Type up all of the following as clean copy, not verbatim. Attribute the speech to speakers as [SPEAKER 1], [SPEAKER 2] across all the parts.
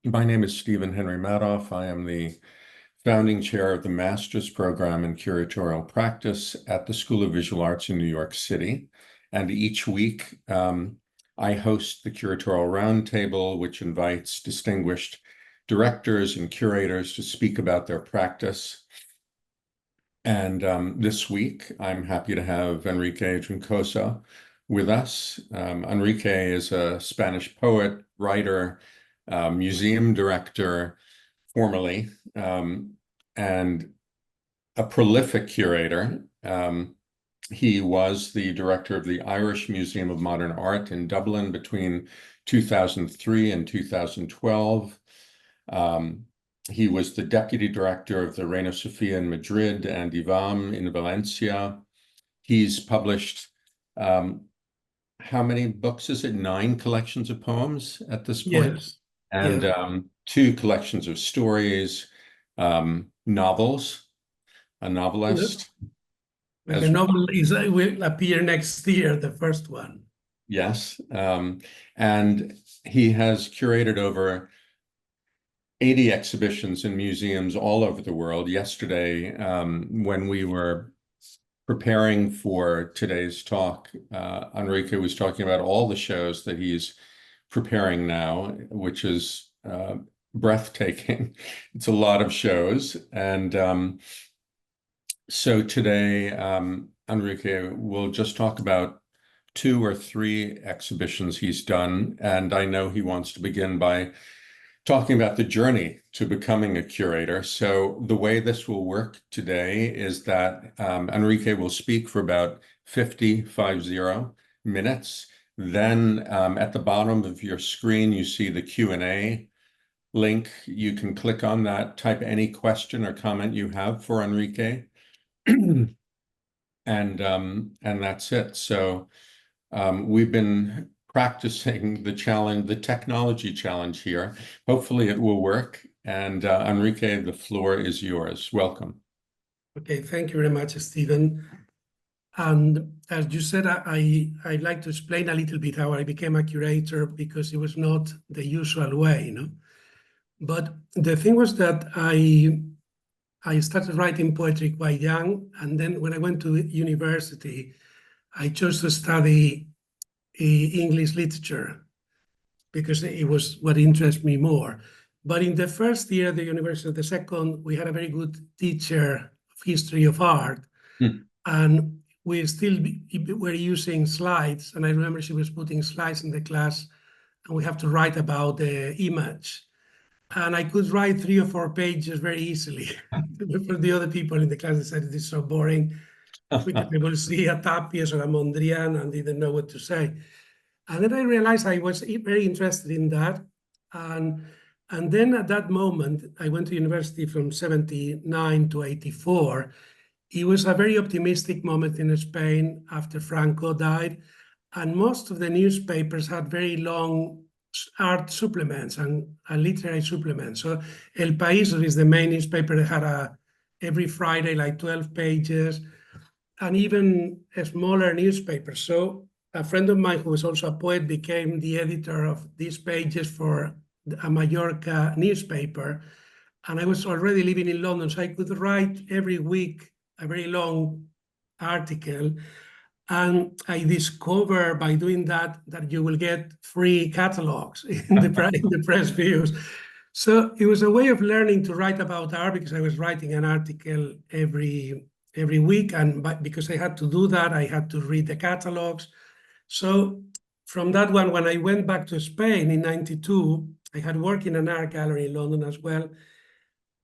[SPEAKER 1] My name is Stephen Henry Madoff. I am the founding chair of the Master's Program in Curatorial Practice at the School of Visual Arts in New York City. And each week, I host the Curatorial Roundtable, which invites distinguished directors and curators to speak about their practice. And this week, I'm happy to have Enrique Juncosa with us. Enrique is a Spanish poet, writer, museum director, formerly, and a prolific curator. He was the director of the Irish Museum of Modern Art in Dublin between 2003 and 2012. He was the deputy director of the Reina Sofia in Madrid and IVAM in Valencia. He's published, how many books is it? 9 collections of poems at this point?
[SPEAKER 2] Yes.
[SPEAKER 1] And 2 collections of stories, novels, a novelist.
[SPEAKER 2] Like a novel will appear next year, the first one.
[SPEAKER 1] Yes. And he has curated over 80 exhibitions in museums all over the world. Yesterday, when we were preparing for today's talk, Enrique was talking about all the shows that he's preparing now, which is breathtaking. It's a lot of shows. And so today, Enrique will just talk about 2 or 3 exhibitions he's done. And I know he wants to begin by talking about the journey to becoming a curator. So the way this will work today is that Enrique will speak for about 50 minutes. Then at the bottom of your screen, you see the Q&A link. You can click on that, type any question or comment you have for Enrique. And that's it. So we've been practicing the challenge, the technology challenge here. Hopefully it will work. And Enrique, the floor is yours. Welcome.
[SPEAKER 2] Okay, thank you very much, Stephen. And as you said, I'd like to explain a little bit how I became a curator, because it was not the usual way, you know. But the thing was that I started writing poetry quite young, and then when I went to university, I chose to study English literature because it was what interested me more. But in the first year of the university, the second, we had a very good teacher of history of art, and we still were using slides. And I remember she was putting slides in the class, and we have to write about the image. And I could write 3 or 4 pages very easily. For the other people in the class decided this is so boring. We could able to see a Tapies or a Mondrian and didn't know what to say. And then I realized I was very interested in that. And then at that moment, I went to university from 79 to 84. It was a very optimistic moment in Spain after Franco died. And most of the newspapers had very long art supplements and literary supplements. So El País is the main newspaper that had every Friday like 12 pages, and even a smaller newspaper. So a friend of mine who was also a poet became the editor of these pages for a Mallorca newspaper. And I was already living in London, so I could write every week a very long article. And I discovered by doing that you will get free catalogs in the press views. So it was a way of learning to write about art, because I was writing an article every week. And because I had to do that, I had to read the catalogs. So from that one, when I went back to Spain in 92, I had worked in an art gallery in London as well.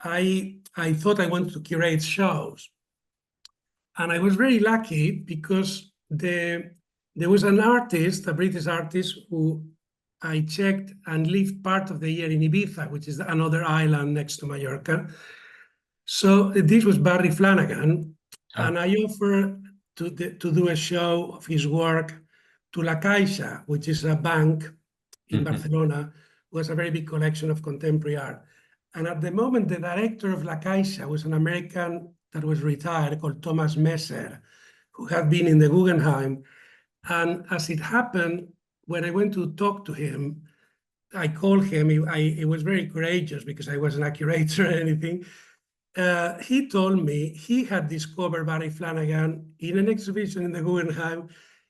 [SPEAKER 2] I thought I wanted to curate shows. And I was very lucky because there was an artist, a British artist, who I checked and lived part of the year in Ibiza, which is another island next to Mallorca. So this was Barry Flanagan, and I offered to do a show of his work to La Caixa, which is a bank in Barcelona, who has a very big collection of contemporary art. And at the moment, the director of La Caixa was an American that was retired called Thomas Messer, who had been in the Guggenheim. And as it happened, when I went to talk to him, I called him. He was very courageous because I wasn't a curator or anything. He told me he had discovered Barry Flanagan in an exhibition in the Guggenheim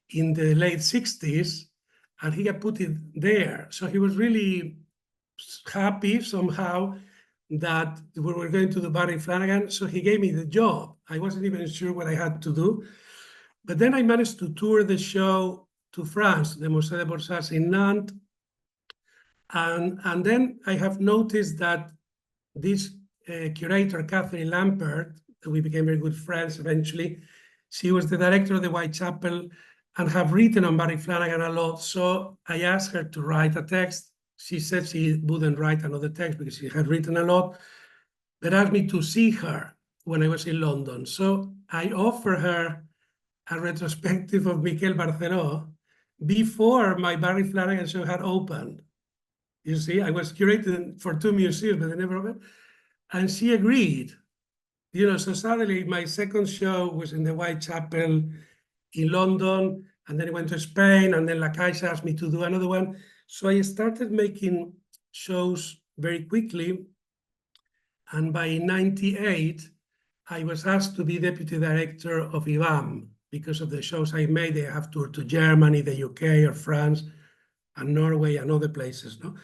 [SPEAKER 2] in the late 60s, and he had put it there. So he was really happy somehow that we were going to do Barry Flanagan. So he gave me the job. I wasn't even sure what I had to do. But then I managed to tour the show to France, the Musée des Beaux-Arts in Nantes. And then I have noticed that this curator, Catherine Lampert, we became very good friends eventually. She was the director of the Whitechapel and have written on Barry Flanagan a lot. So I asked her to write a text. She said she wouldn't write another text because she had written a lot, but asked me to see her when I was in London. So I offered her a retrospective of Miquel Barceló before my Barry Flanagan show had opened. You see, I was curated for 2 museums, but they never opened. And she agreed. You know, so suddenly my second show was in the Whitechapel in London, and then I went to Spain, and then La Caixa asked me to do another one. So I started making shows very quickly. And by 98, I was asked to be deputy director of IBAM because of the shows I made. They have toured to Germany, the UK, or France, and Norway, and other places. No?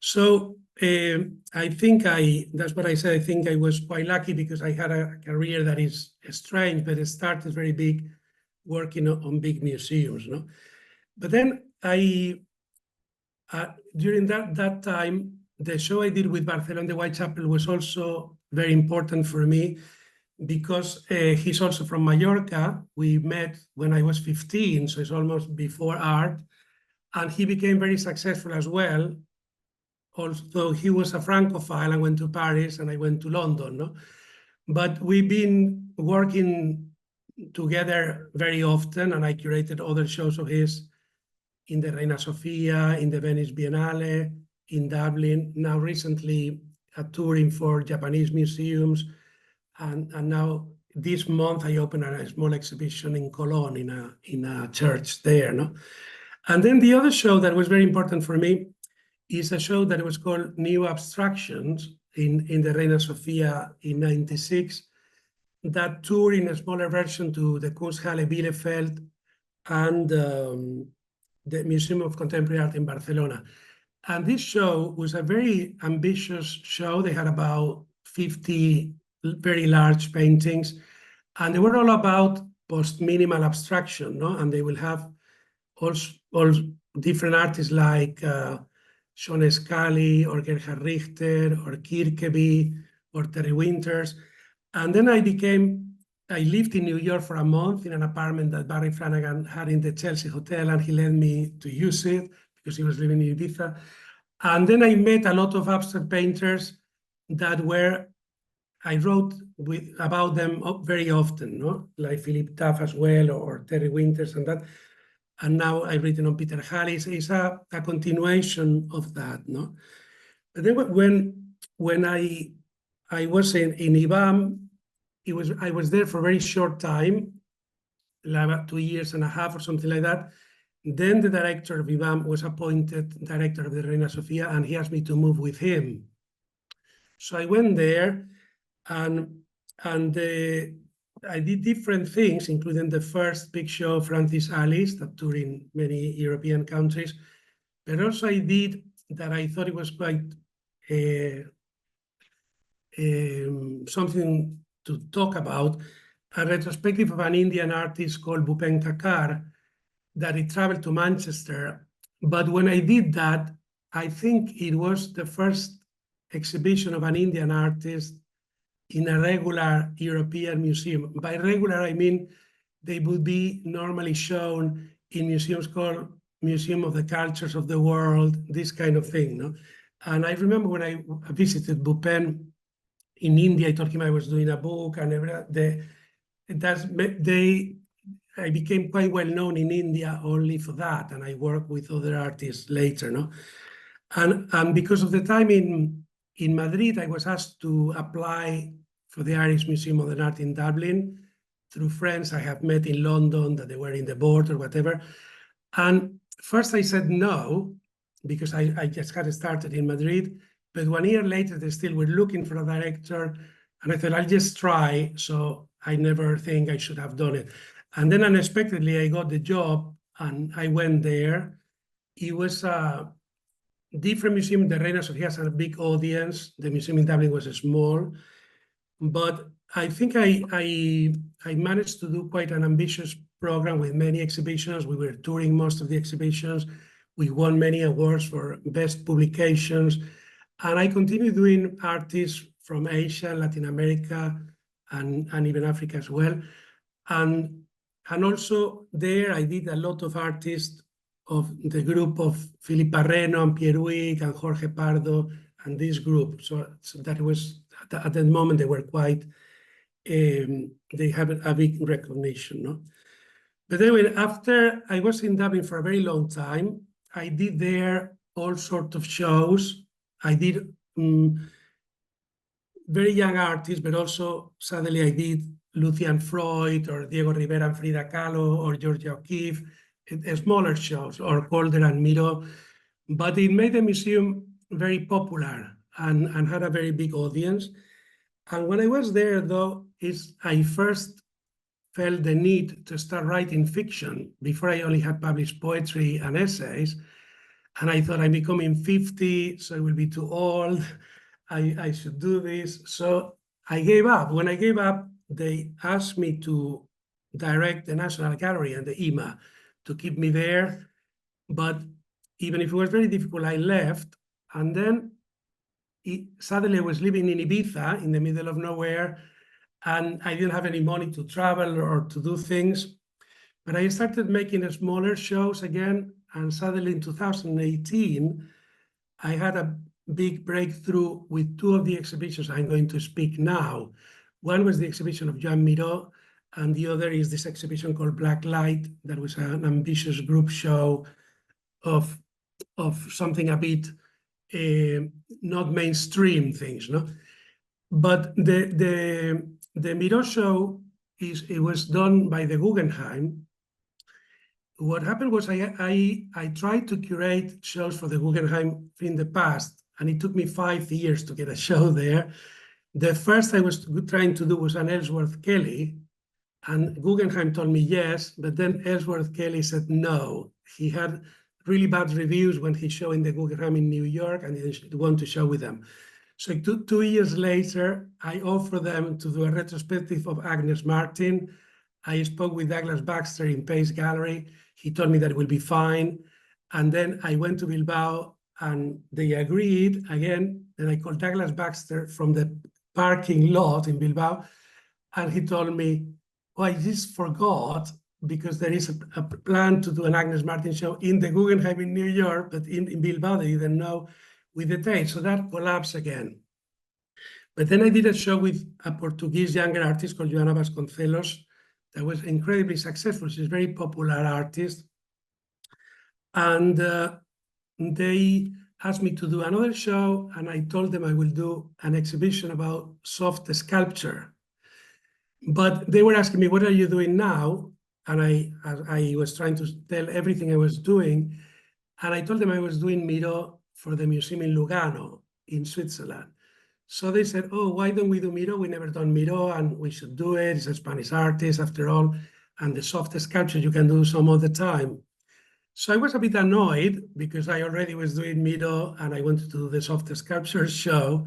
[SPEAKER 2] So I think that's what I said. I think I was quite lucky because I had a career that is strange, but it started very big, working on big museums. No? But then during that time, the show I did with Barcelona, the Whitechapel, was also very important for me because he's also from Mallorca. We met when I was 15, so it's almost before art. And he became very successful as well. Although he was a Francophile, I went to Paris and I went to London. No? But we've been working together very often, and I curated other shows of his in the Reina Sofia, in the Venice Biennale, in Dublin, now recently touring for Japanese museums. And now this month I opened a small exhibition in Cologne in a church there. No? And then the other show that was very important for me is a show that was called New Abstractions in the Reina Sofia in 96, that toured in a smaller version to the Kunsthalle Bielefeld and the Museum of Contemporary Art in Barcelona. And this show was a very ambitious show. They had about 50 very large paintings, and they were all about post-minimal abstraction, no? And they will have all different artists like Sean Scully or Gerhard Richter or Kirkeby or Terry Winters. And then I lived in New York for a month in an apartment that Barry Flanagan had in the Chelsea Hotel, and he let me to use it because he was living in Ibiza. And then I met a lot of abstract painters that I wrote about them very often, no? Like Philip Taft as well, or Terry Winters and that. And now I've written on Peter Hallis. It's a continuation of that, no? But then when I was in IBAM, I was there for a very short time, like about 2.5 years or something like that. Then the director of IBAM was appointed director of the Reina Sofia, and he asked me to move with him. So I went there, and I did different things, including the first big show, Francis Alice, that toured in many European countries. But also I did that I thought it was quite something to talk about, a retrospective of an Indian artist called Bhupen Thakkar, that he traveled to Manchester. But when I did that, I think it was the first exhibition of an Indian artist in a regular European museum. By regular, I mean they would be normally shown in museums called Museum of the Cultures of the World, this kind of thing. No? And I remember when I visited Bhupen in India, I told him I was doing a book, and I became quite well known in India only for that, and I worked with other artists later. No? And because of the time in Madrid, I was asked to apply for the Irish Museum of Modern Art in Dublin through friends I have met in London that they were in the board or whatever. And first I said no, because I just had started in Madrid. But 1 year later, they still were looking for a director. And I thought, I'll just try. So I never think I should have done it. And then unexpectedly, I got the job and I went there. It was a different museum. The Reina Sofia has a big audience. The museum in Dublin was small. But I think I managed to do quite an ambitious program with many exhibitions. We were touring most of the exhibitions. We won many awards for best publications. And I continued doing artists from Asia, Latin America, and even Africa as well. And also there I did a lot of artists of the group of Philippe Parreno and Pierre Huyghe and Jorge Pardo and this group. So that was, at that moment, they were quite, they have a big recognition. No? But anyway, after I was in Dublin for a very long time, I did there all sorts of shows. I did very young artists, but also suddenly I did Lucian Freud or Diego Rivera and Frida Kahlo or Georgia O'Keeffe, smaller shows, or Calder and Miró. But it made the museum very popular and had a very big audience. And when I was there, though, I first felt the need to start writing fiction. Before, I only had published poetry and essays. And I thought, I'm becoming 50, so I will be too old. I should do this. So I gave up. When I gave up, they asked me to direct the National Gallery and the IMA to keep me there. But even if it was very difficult, I left. And then suddenly I was living in Ibiza in the middle of nowhere, and I didn't have any money to travel or to do things. But I started making smaller shows again. And suddenly in 2018, I had a big breakthrough with two of the exhibitions I'm going to speak now. One was the exhibition of Joan Miró, and the other is this exhibition called Black Light. That was an ambitious group show of something a bit not mainstream things, no? But the Miró show it was done by the Guggenheim. What happened was I tried to curate shows for the Guggenheim in the past, and it took me 5 years to get a show there. The first I was trying to do was an Ellsworth Kelly, and Guggenheim told me yes, but then Ellsworth Kelly said no. He had really bad reviews when he showed in the Guggenheim in New York, and he didn't want to show with them. So 2 years later, I offered them to do a retrospective of Agnes Martin. I spoke with Douglas Baxter in Pace Gallery. He told me that it will be fine. And then I went to Bilbao and they agreed again. And I called Douglas Baxter from the parking lot in Bilbao. And he told me, oh, I just forgot, because there is a plan to do an Agnes Martin show in the Guggenheim in New York, but in Bilbao, they didn't know with the date. So that collapsed again. But then I did a show with a Portuguese younger artist called Joana Vasconcelos that was incredibly successful. She's a very popular artist. And they asked me to do another show, and I told them I will do an exhibition about soft sculpture. But they were asking me, what are you doing now? And I was trying to tell everything I was doing. And I told them I was doing Miró for the museum in Lugano in Switzerland. So they said, oh, why don't we do Miró? We never done Miró, and we should do it. It's a Spanish artist after all. And the soft sculpture you can do some other time. So I was a bit annoyed because I already was doing Miró and I wanted to do the soft sculpture show.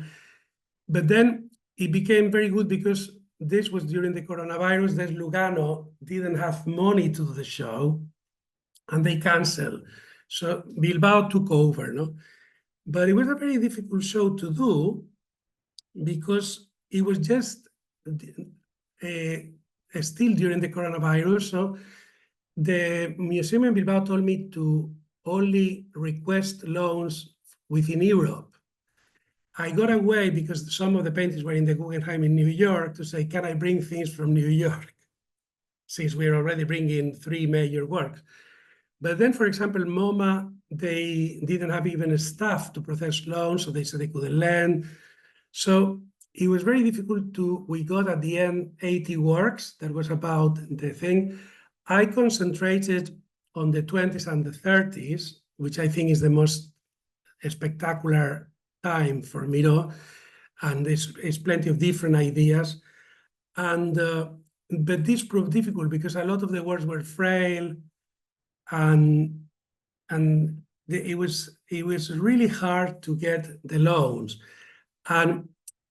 [SPEAKER 2] But then it became very good because this was during the coronavirus. Then Lugano didn't have money to do the show and they canceled. So Bilbao took over, no? But it was a very difficult show to do because it was just still during the coronavirus. So the museum in Bilbao told me to only request loans within Europe. I got away because some of the paintings were in the Guggenheim in New York to say, can I bring things from New York? Since we're already bringing 3 major works. But then, for example, MoMA, they didn't have even a staff to process loans, so they said they couldn't lend. So it was very difficult we got at the end 80 works. That was about the thing. I concentrated on the 20s and the 30s, which I think is the most a spectacular time for Miró, and there's plenty of different ideas. And but this proved difficult because a lot of the works were frail, and it was really hard to get the loans. And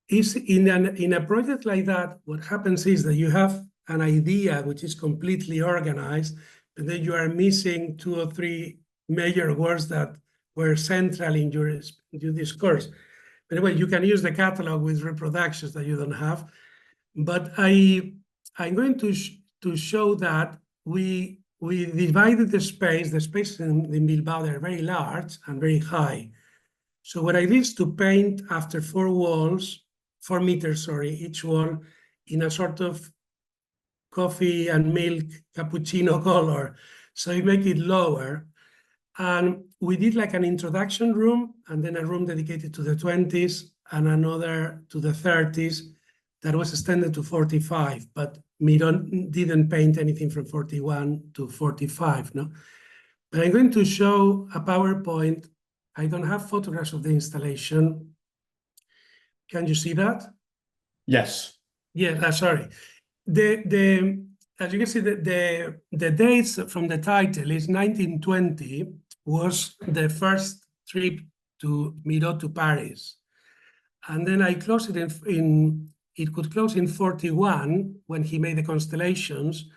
[SPEAKER 2] is in a project like that, what happens is that you have an idea which is completely organized, but then you are missing 2 or 3 major works that were central in your discourse. Anyway, you can use the catalog with reproductions that you don't have, but I'm going to show that we divided the spaces in Bilbao, they're very large and very high. So what I did is to paint after 4 meters, each wall in a sort of coffee and milk cappuccino color. So you make it lower. And we did like an introduction room, and then a room dedicated to the 20s and another to the 30s that was extended to 45, but Miró didn't paint anything from 41 to 45, no? But I'm going to show a PowerPoint. I don't have photographs of the installation. Can you see that?
[SPEAKER 1] Yes.
[SPEAKER 2] Yeah, sorry. As you can see, the dates from the title is 1920 was the first trip to Miró to Paris. And then I closed it it could close in 41 when he made the constellations.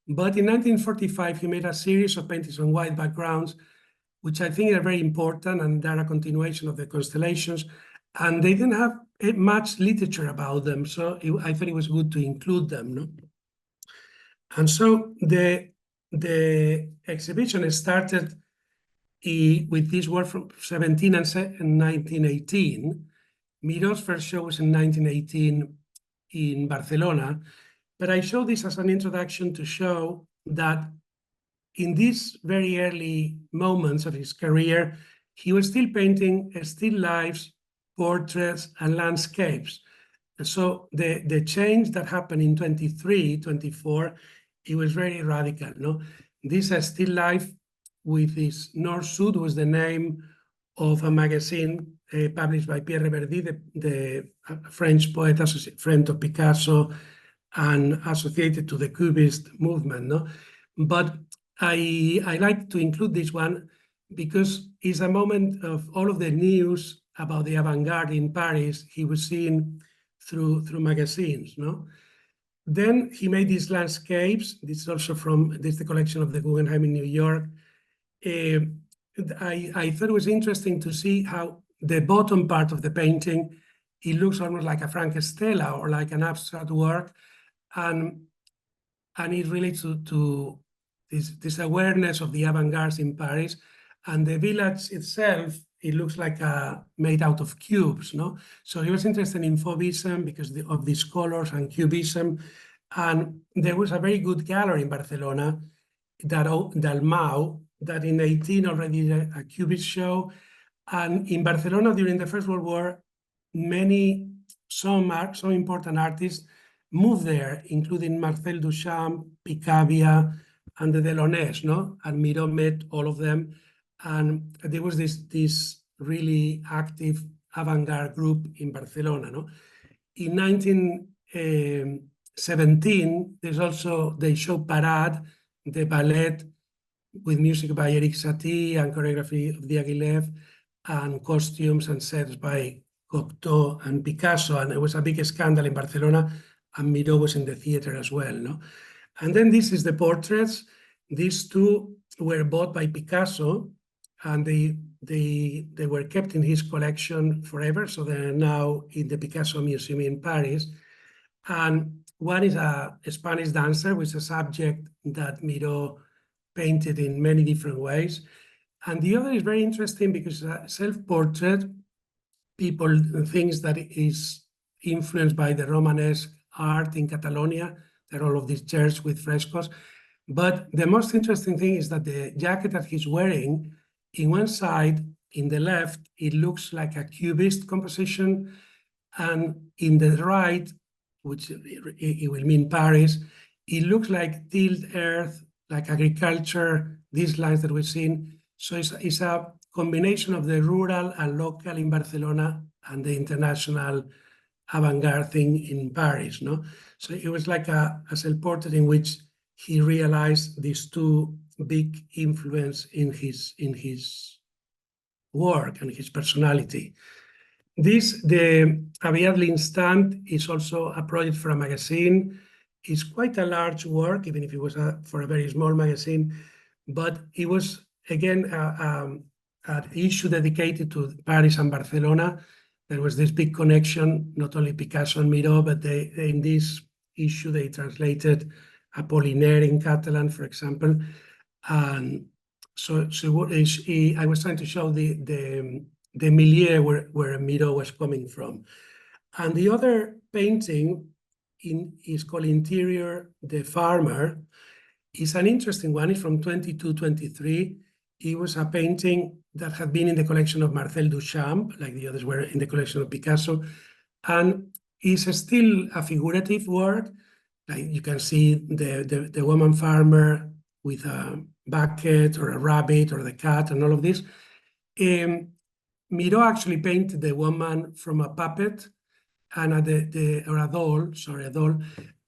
[SPEAKER 2] But in 1945, he made a series of paintings on white backgrounds, which I think are very important, and they're a continuation of the constellations. And they didn't have much literature about them, so I thought it was good to include them. No? And so the exhibition started with this work from 17 and 1918. Miró's first show was in 1918 in Barcelona, but I show this as an introduction to show that in these very early moments of his career, he was still painting still lifes, portraits, and landscapes. And so the change that happened in 23, 24, it was very radical. No, this is still life with this Nord-Sud was the name of a magazine published by Pierre Reverdy, the French poet, friend of Picasso, and associated to the Cubist movement. No, but I like to include this one because it's a moment of all of the news about the avant-garde in Paris he was seeing through magazines. No, then he made these landscapes. This is also the collection of the Guggenheim in New York. I thought it was interesting to see how the bottom part of the painting, it looks almost like a Frankstella or like an abstract work, and it relates to this awareness of the avant-garde in Paris, and the village itself, it looks like made out of cubes, no? So he was interested in Fauvism because of these colors and cubism, and there was a very good gallery in Barcelona, Dalmau, that in 18 already did a cubist show. And in Barcelona during the First World War, some important artists moved there, including Marcel Duchamp, Picabia, and the Delaunay, no? And Miró met all of them. And there was this really active avant-garde group in Barcelona, no? In 1917, they show Parade, the ballet, with music by Erik Satie and choreography of Diaghilev, and costumes and sets by Cocteau and Picasso. And it was a big scandal in Barcelona, and Miró was in the theater as well. No? And then this is the portraits. These two were bought by Picasso, and they were kept in his collection forever. So they're now in the Picasso Museum in Paris. And one is a Spanish dancer, which is a subject that Miró painted in many different ways. And the other is very interesting because self-portrait, people think that it is influenced by the Romanesque art in Catalonia. There are all of these chairs with frescoes. But the most interesting thing is that the jacket that he's wearing, in one side, in the left, it looks like a cubist composition. And in the right, which it will mean Paris, it looks like tilled earth, like agriculture, these lines that we've seen. So it's a combination of the rural and local in Barcelona and the international avant-garde thing in Paris, no? So it was like a self-portrait in which he realized these two big influence in his work and his personality. The Ariadne Instant is also a project for a magazine. It's quite a large work, even if it was for a very small magazine, but it was, again, an issue dedicated to Paris and Barcelona. There was this big connection, not only Picasso and Miró, but in this issue, they translated Apollinaire in Catalan, for example. And so I was trying to show the milieu where Miró was coming from. And the other painting is called Interior the Farmer. It's an interesting one. It's from 22-23. It was a painting that had been in the collection of Marcel Duchamp, like the others were in the collection of Picasso. And it's still a figurative work. Like you can see the woman farmer with a bucket or a rabbit or the cat and all of this. Miró actually painted the woman from a puppet and or a doll,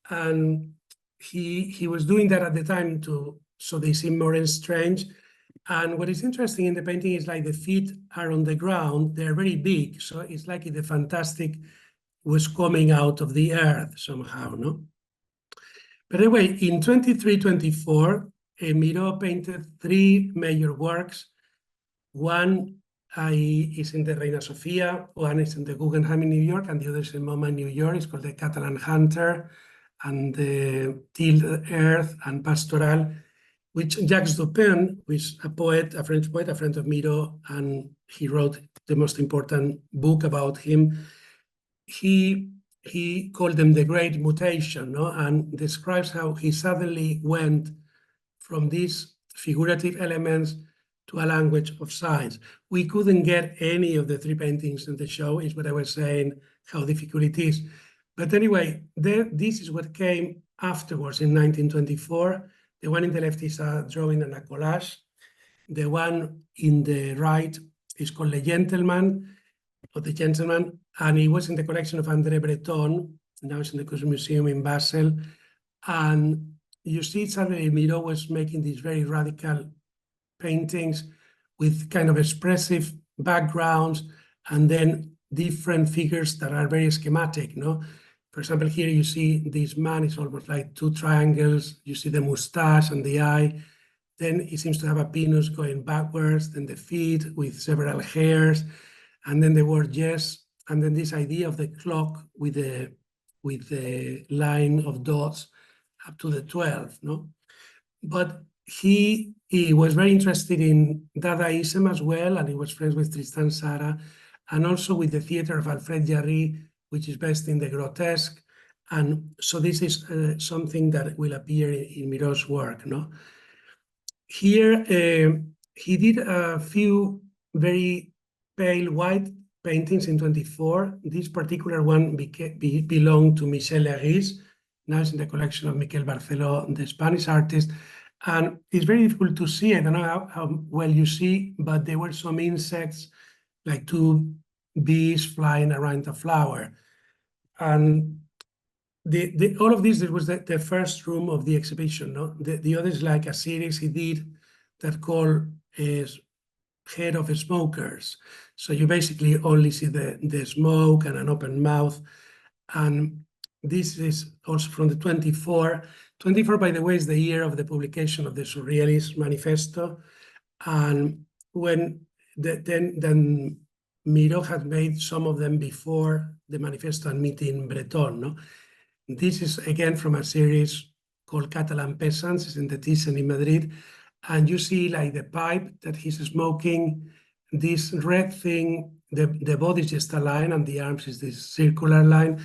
[SPEAKER 2] and he was doing that at the time so they seem more strange. And what is interesting in the painting is like the feet are on the ground, they're very big, so it's like the fantastic was coming out of the earth somehow, no? But anyway, in 23-24, Miró painted three major works. One is in the Reina Sofia, one is in the Guggenheim in New York, and the other is in MoMA in New York. It's called the Catalan Hunter and the Tilled Earth and Pastoral, which Jacques Dupin, who is a poet, a French poet, a friend of Miró, and he wrote the most important book about him. He called them the Great Mutation, no? And describes how he suddenly went from these figurative elements to a language of science. We couldn't get any of the three paintings in the show, is what I was saying, how difficult it is. But anyway, this is what came afterwards in 1924. The one in the left is a drawing and a collage. The one in the right is called The Gentleman, or The Gentleman, and it was in the collection of André Breton. Now it's in the Kunstmuseum in Basel. And you see suddenly Miró was making these very radical paintings with kind of expressive backgrounds and then different figures that are very schematic, no? For example, here you see this man is almost like two triangles. You see the mustache and the eye. Then he seems to have a penis going backwards, then the feet with several hairs, and then the word yes, and then this idea of the clock with the line of dots up to the 12, no? But he was very interested in Dadaism as well, and he was friends with Tristan Tzara, and also with the theater of Alfred Jarry, which is based in the grotesque. And so this is something that will appear in Miró's work, no? Here, he did a few very pale white paintings in 24. This particular one belonged to Michel Leiris. Now it's in the collection of Miquel Barceló, the Spanish artist. And it's very difficult to see. I don't know how well you see, but there were some insects, like two bees flying around a flower. And all of this was the first room of the exhibition. No? The other is like a series he did that called Head of Smokers. So you basically only see the smoke and an open mouth. And this is also from the 24. 24, by the way, is the year of the publication of the Surrealist Manifesto. And when then Miró had made some of them before the Manifesto and meeting Breton. No? This is again from a series called Catalan Peasants. It's in the Thyssen in Madrid. And you see like the pipe that he's smoking, this red thing, the body is just a line and the arms is this circular line,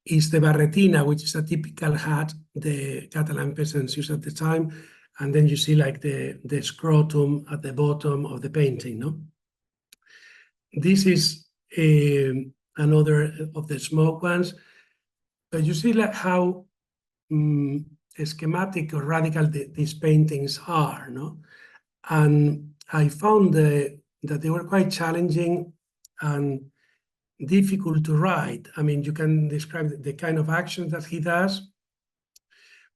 [SPEAKER 2] is the barretina, which is a typical hat the Catalan peasants used at the time. And then you see like the scrotum at the bottom of the painting, no? This is another of the smoke ones. But you see like how schematic or radical these paintings are, no? And I found that they were quite challenging and difficult to write. I mean, you can describe the kind of actions that he does,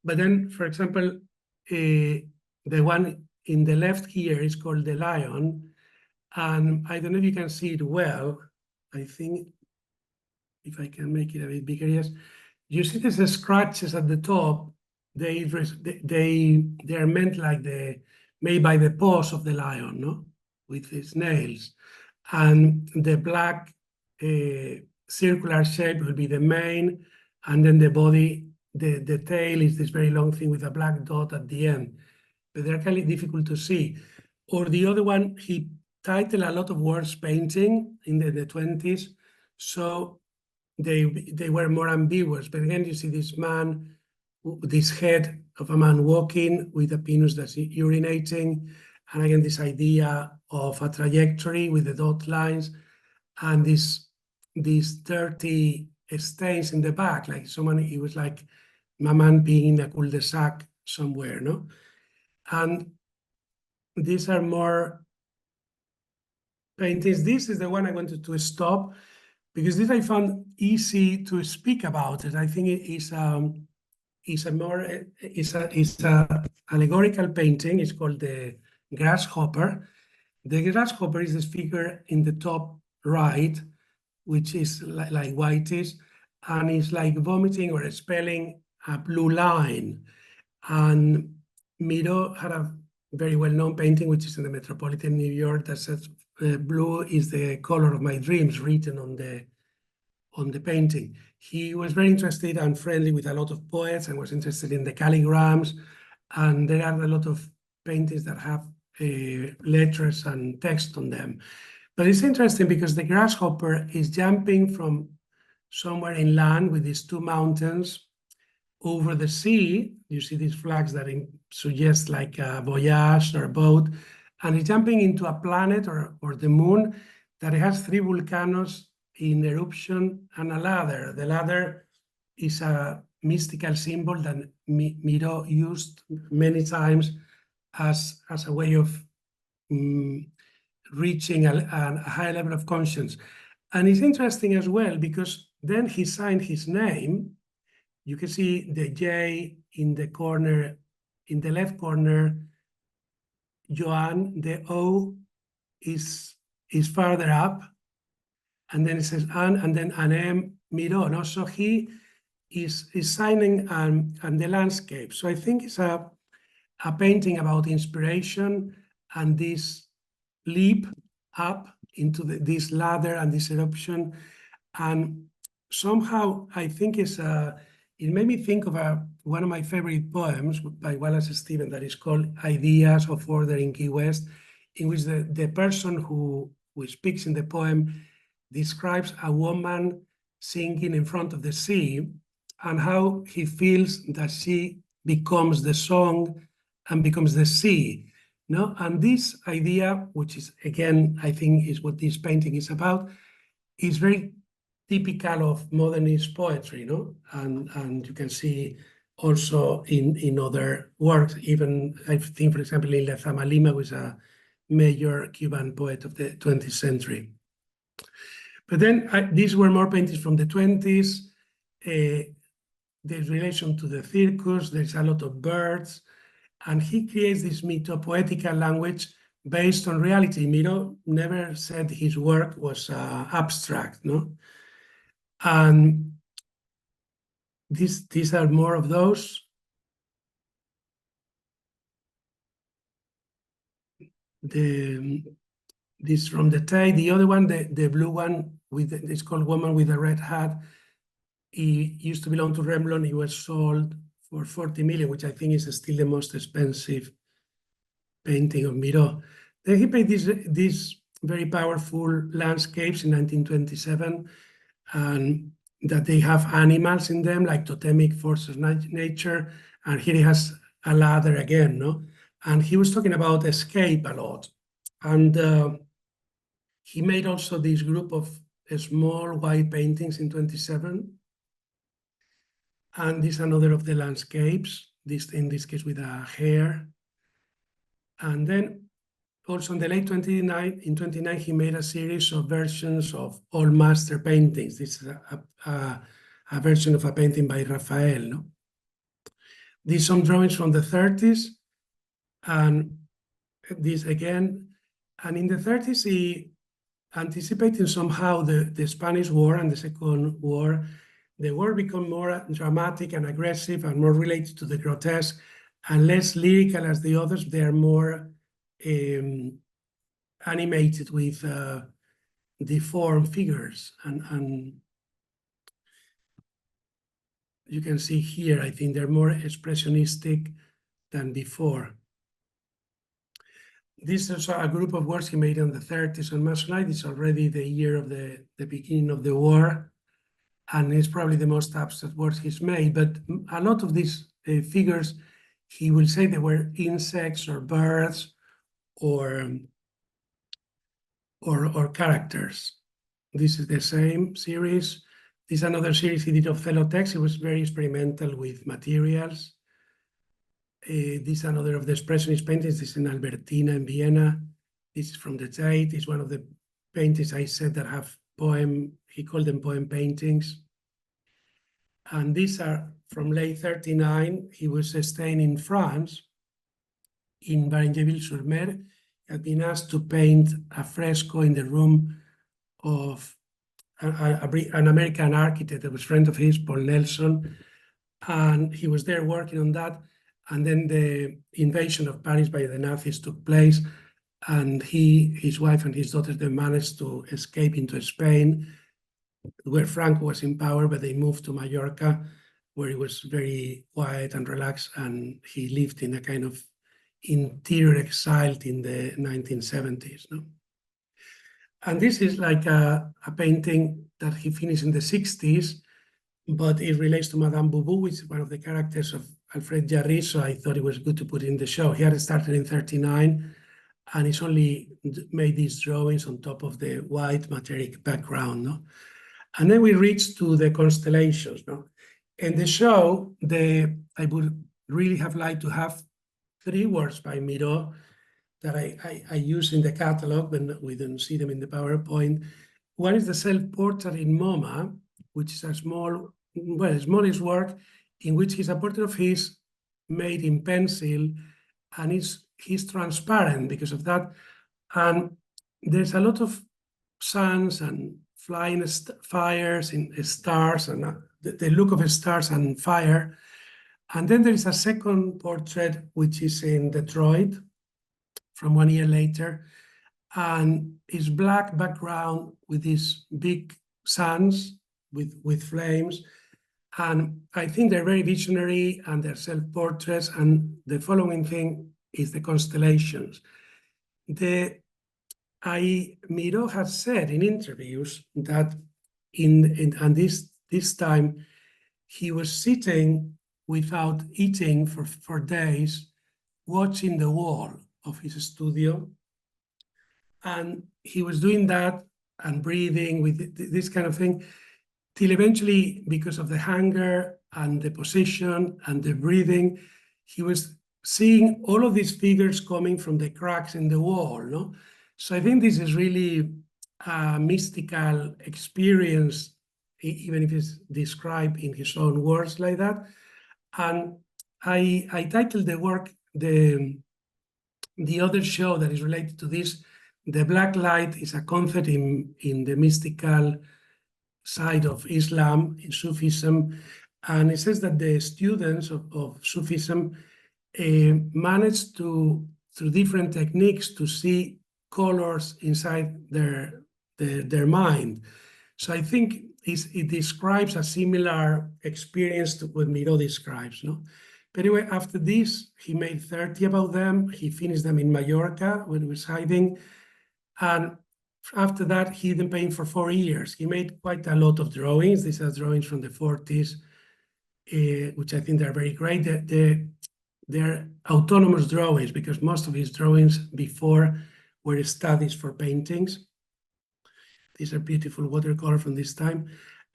[SPEAKER 2] but then, for example, the one in the left here is called the lion, and I don't know if you can see it well. I think if I can make it a bit bigger, yes. You see these scratches at the top. They are meant like made by the paws of the lion, no, with its nails, and the black circular shape will be the mane, and then the body, the tail is this very long thing with a black dot at the end. But they're kind of difficult to see. Or the other one, he titled a lot of words painting in the 20s, so they were more ambiguous. But again, you see this man, this head of a man walking with a penis that's urinating, and again this idea of a trajectory with the dot lines, and these dirty stains in the back, like someone, it was like my man being in a cul-de-sac somewhere, no? And these are more paintings. This is the one I wanted to stop because this I found easy to speak about it. I think it is a allegorical painting. It's called the Grasshopper. The grasshopper is this figure in the top right, which is like whitish, and it's like vomiting or expelling a blue line. And Miro had a very well-known painting, which is in the Metropolitan New York, that says, blue is the color of my dreams, written on the painting. He was very interested and friendly with a lot of poets and was interested in the calligrams. And there are a lot of paintings that have letters and text on them. But it's interesting because the grasshopper is jumping from somewhere inland with these two mountains over the sea. You see these flags that suggest like a voyage or a boat, and he's jumping into a planet or the moon that has 3 volcanoes in eruption and a ladder. The ladder is a mystical symbol that Miro used many times as a way of reaching a high level of conscience. And it's interesting as well because then he signed his name. You can see the J in the corner, in the left corner, Joan. The O is farther up, and then it says An, and then Anem Miro. No? So he is signing and the landscape. So I think it's a painting about inspiration and this leap up into this ladder and this eruption. And somehow I think it made me think of one of my favorite poems by Wallace Stevens that is called Ideas of Order in Key West, in which the person who speaks in the poem describes a woman singing in front of the sea and how he feels that she becomes the song and becomes the sea. No? And this idea, which is, again, I think is what this painting is about, is very typical of modernist poetry, no? And you can see also in other works, even I think, for example, in Lezama Lima was a major Cuban poet of the 20th century. But then these were more paintings from the 20s. There's relation to the circus, there's a lot of birds, and he creates this mythopoetical language based on reality. Miro never said his work was abstract, no? And these are more of those. This from the Tay. The other one, the blue one, it's called Woman with a Red Hat. He used to belong to Rembrandt. He was sold for 40 million, which I think is still the most expensive painting of Miro. Then he painted these very powerful landscapes in 1927, and that they have animals in them, like totemic forces of nature. And here he has a ladder again, no? And he was talking about escape a lot. And he made also this group of small white paintings in 27. And this is another of the landscapes, in this case with a hare. And then also in the late 29, he made a series of versions of all master paintings. This is a version of a painting by Raphael. No? These some drawings from the 30s, and this again. And in the 30s, he anticipating somehow the Spanish War and the Second War. The war became more dramatic and aggressive and more related to the grotesque and less lyrical as the others. They're more animated with deformed figures. And you can see here, I think they're more expressionistic than before. This is a group of works he made in the 30s on Masonite. It's already the year of the beginning of the war, and it's probably the most abstract works he's made. But a lot of these figures, he will say they were insects or birds or characters. This is the same series. This is another series he did of Celotex. He was very experimental with materials. This is another of the expressionist paintings. This is in Albertina in Vienna. This is from the Tate. It's one of the paintings I said that have poem, he called them poem paintings. And these are from late 39. He was staying in France, in Varengeville-sur-Mer. He had been asked to paint a fresco in the room of an American architect that was a friend of his, Paul Nelson. And he was there working on that. And then the invasion of Paris by the Nazis took place, and his wife and his daughters, they managed to escape into Spain, where Franco was in power, but they moved to Mallorca, where he was very quiet and relaxed, and he lived in a kind of interior exile in the 1970s. No? And this is like a painting that he finished in the 60s, but it relates to Madame Boubou, which is one of the characters of Alfred Jarry, so I thought it was good to put it in the show. He had started in 39, and he's only made these drawings on top of the white materic background. No? And then we reached to the constellations. No? In the show, I would really have liked to have 3 works by Miró that I use in the catalog, but we don't see them in the PowerPoint. One is the self-portrait in MoMA, which is a smallest work, in which he's a portrait of his made in pencil, and he's transparent because of that. And there's a lot of suns and flying fires in stars and the look of stars and fire. And then there is a second portrait, which is in Detroit from 1 year later. And it's black background with these big suns with flames. And I think they're very visionary and they're self-portraits. And the following thing is the constellations. Miró has said in interviews that this time he was sitting without eating for days, watching the wall of his studio. And he was doing that and breathing with this kind of thing, till eventually, because of the hunger and the position and the breathing, he was seeing all of these figures coming from the cracks in the wall. No? So I think this is really a mystical experience, even if it's described in his own words like that. And I titled the work, the other show that is related to this, The Black Light is a concept in the mystical side of Islam, in Sufism. And it says that the students of Sufism managed to, through different techniques, to see colors inside their mind. So I think it describes a similar experience to what Miró describes. No? But anyway, after this, he made 30 about them. He finished them in Mallorca when he was hiding. And after that, he didn't paint for 4 years. He made quite a lot of drawings. These are drawings from the 40s, which I think they're very great. They're autonomous drawings because most of his drawings before were studies for paintings. These are beautiful watercolor from this time.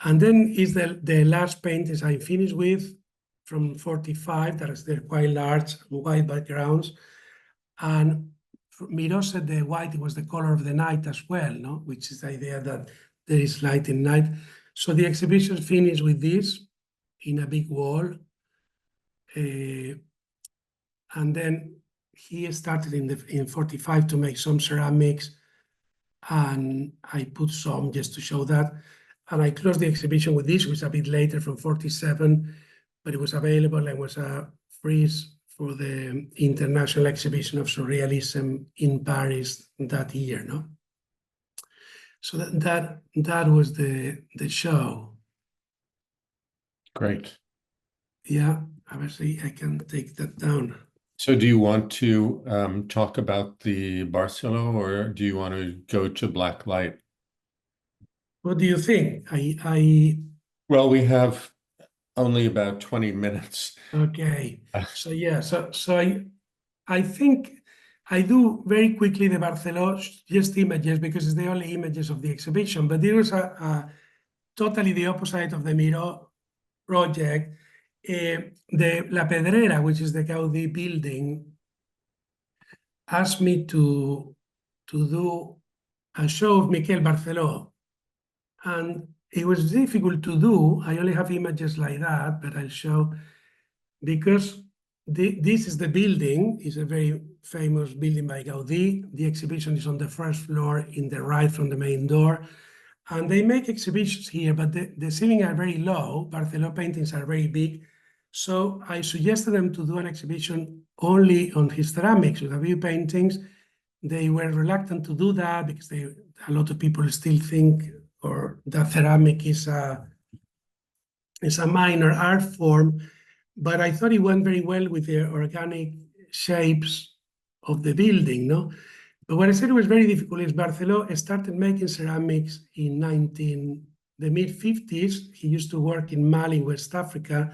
[SPEAKER 2] And then is the last paintings I finished with from 45, they're quite large, white backgrounds. And Miró said the white was the color of the night as well, no? Which is the idea that there is light in night. So the exhibition finished with this in a big wall. And then he started in 45 to make some ceramics, and I put some just to show that. And I closed the exhibition with this, which was a bit later from 47, but it was available and was a freeze for the International Exhibition of Surrealism in Paris that year, no? So that was the show.
[SPEAKER 1] Great.
[SPEAKER 2] Yeah, obviously I can take that down.
[SPEAKER 1] So do you want to talk about the Barceló, or do you want to go to black light?
[SPEAKER 2] What do you think?
[SPEAKER 1] Well, we have only about 20 minutes.
[SPEAKER 2] Okay. So yeah, so I think I do very quickly the Barceló, just images, because it's the only images of the exhibition, but there was a totally the opposite of the Miró project. The La Pedrera, which is the Gaudí building, asked me to do a show of Miquel Barceló. And it was difficult to do. I only have images like that, but I'll show, because this is the building. It's a very famous building by Gaudí. The exhibition is on the first floor in the right from the main door. And they make exhibitions here, but the ceilings are very low. Barceló paintings are very big. So I suggested them to do an exhibition only on his ceramics with a few paintings. They were reluctant to do that because a lot of people still think or that ceramic is a minor art form. But I thought it went very well with the organic shapes of the building, no? But what I said was very difficult is Barceló started making ceramics in the mid-50s. He used to work in Mali, West Africa.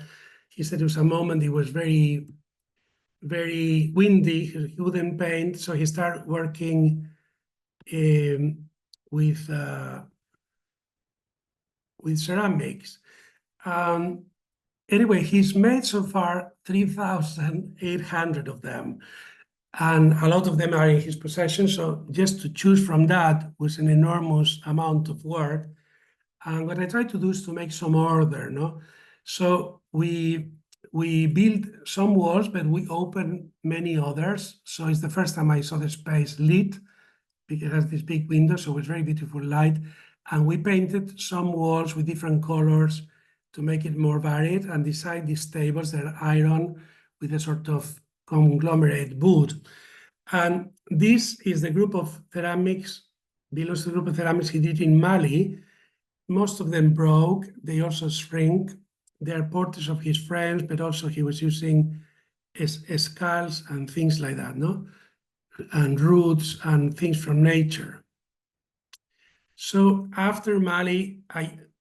[SPEAKER 2] He said there was a moment it was very, very windy, he couldn't paint, so he started working with ceramics. Anyway, he's made so far 3,800 of them, and a lot of them are in his possession. So just to choose from that was an enormous amount of work. And what I tried to do is to make some order, no? So we built some walls, but we opened many others. So it's the first time I saw the space lit, because it has this big window, so it was very beautiful light. And we painted some walls with different colors to make it more varied, and beside these tables, they're iron with a sort of conglomerate wood. And this is the group of ceramics, belongs to the group of ceramics he did in Mali. Most of them broke, they also shrink. They are portraits of his friends, but also he was using skulls and things like that, no? And roots and things from nature. So after Mali,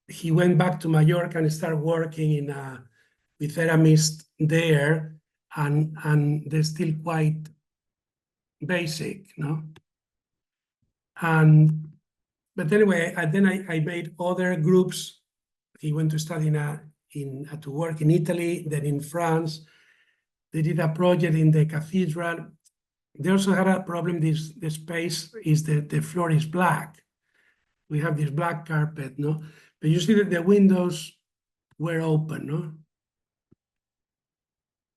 [SPEAKER 2] he went back to Mallorca and started working with ceramists there, and they're still quite basic, no? But anyway, I made other groups. He went to study to work in Italy, then in France. They did a project in the cathedral. They also had a problem. The space is the floor is black. We have this black carpet, no? But you see that the windows were open, no?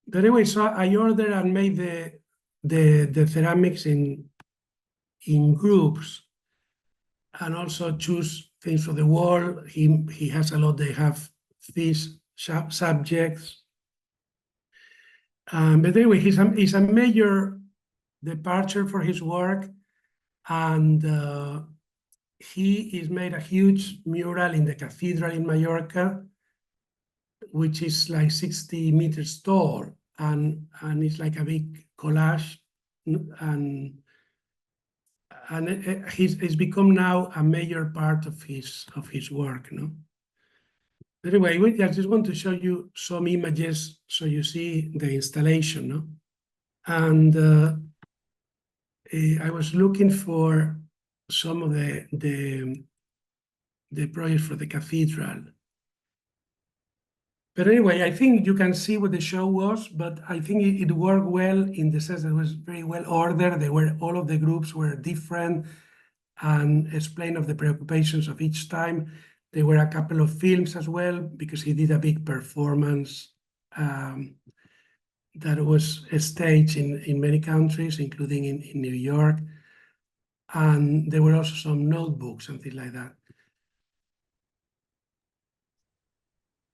[SPEAKER 2] But anyway, so I ordered and made the ceramics in groups, and also choose things for the wall. He has a lot. They have these subjects. But anyway, he's a major departure for his work, and he made a huge mural in the cathedral in Mallorca, which is like 60 meters tall, and it's like a big collage, and it's become now a major part of his work, no? Anyway, I just want to show you some images so you see the installation, no? And I was looking for some of the projects for the cathedral. But anyway, I think you can see what the show was, but I think it worked well in the sense that it was very well ordered. All of the groups were different and explained of the preoccupations of each time. There were a couple of films as well, because he did a big performance that was staged in many countries, including in New York. And there were also some notebooks and things like that.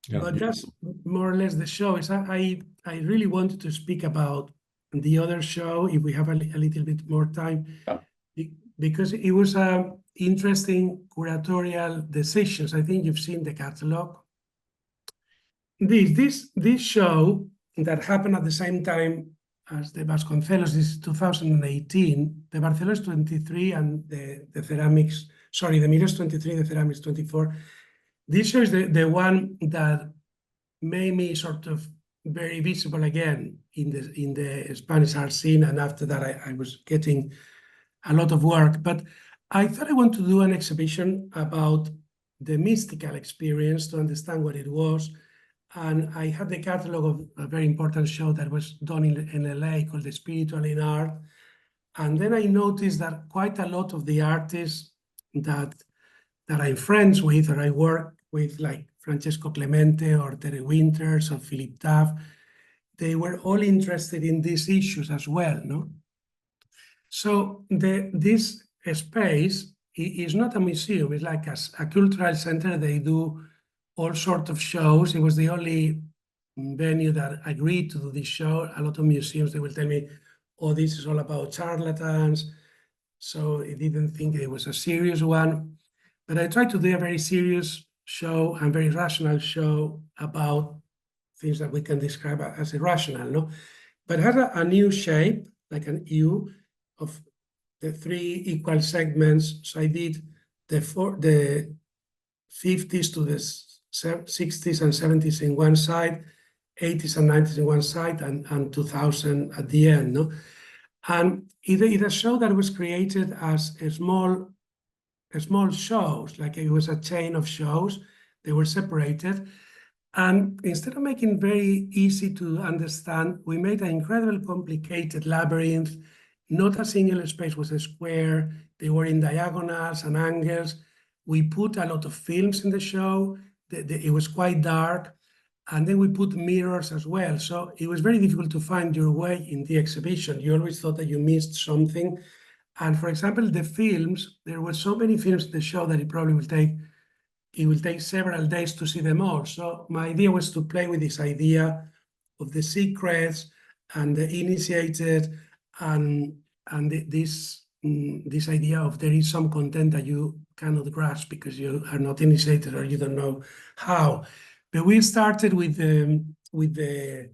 [SPEAKER 1] Yeah.
[SPEAKER 2] But that's more or less the show. I really wanted to speak about the other show, if we have a little bit more time, because it was interesting curatorial decisions. I think you've seen the catalog. This show that happened at the same time as the Vasconcelos, this is 2018. The Barcelos 23 and the Ceramics, sorry, the Mirrors 23, the Ceramics 24. This show is the one that made me sort of very visible again in the Spanish art scene, and after that I was getting a lot of work. But I thought I want to do an exhibition about the mystical experience to understand what it was. And I had the catalog of a very important show that was done in LA called The Spiritual in Art. And then I noticed that quite a lot of the artists that I'm friends with or I work with, like Francesco Clemente or Terry Winters or Philip Taft, they were all interested in these issues as well, no? So this space is not a museum, it's like a cultural center. They do all sorts of shows. It was the only venue that agreed to do this show. A lot of museums, they will tell me, oh, this is all about charlatans. So I didn't think it was a serious one. But I tried to do a very serious show and very rational show about things that we can describe as irrational, no? But it had a new shape, like an U of the 3 equal segments. So I did the 50s to the 60s and 70s in one side, 80s and 90s in one side, and 2000 at the end, no? And it a show that was created as a small shows, like it was a chain of shows. They were separated. And instead of making very easy to understand, we made an incredibly complicated labyrinth. Not a single space was a square. They were in diagonals and angles. We put a lot of films in the show. It was quite dark. And then we put mirrors as well. So it was very difficult to find your way in the exhibition. You always thought that you missed something. And for example, the films, there were so many films in the show that it probably will take several days to see them all. So my idea was to play with this idea of the secrets and the initiated and this idea of there is some content that you cannot grasp because you are not initiated or you don't know how. But we started with the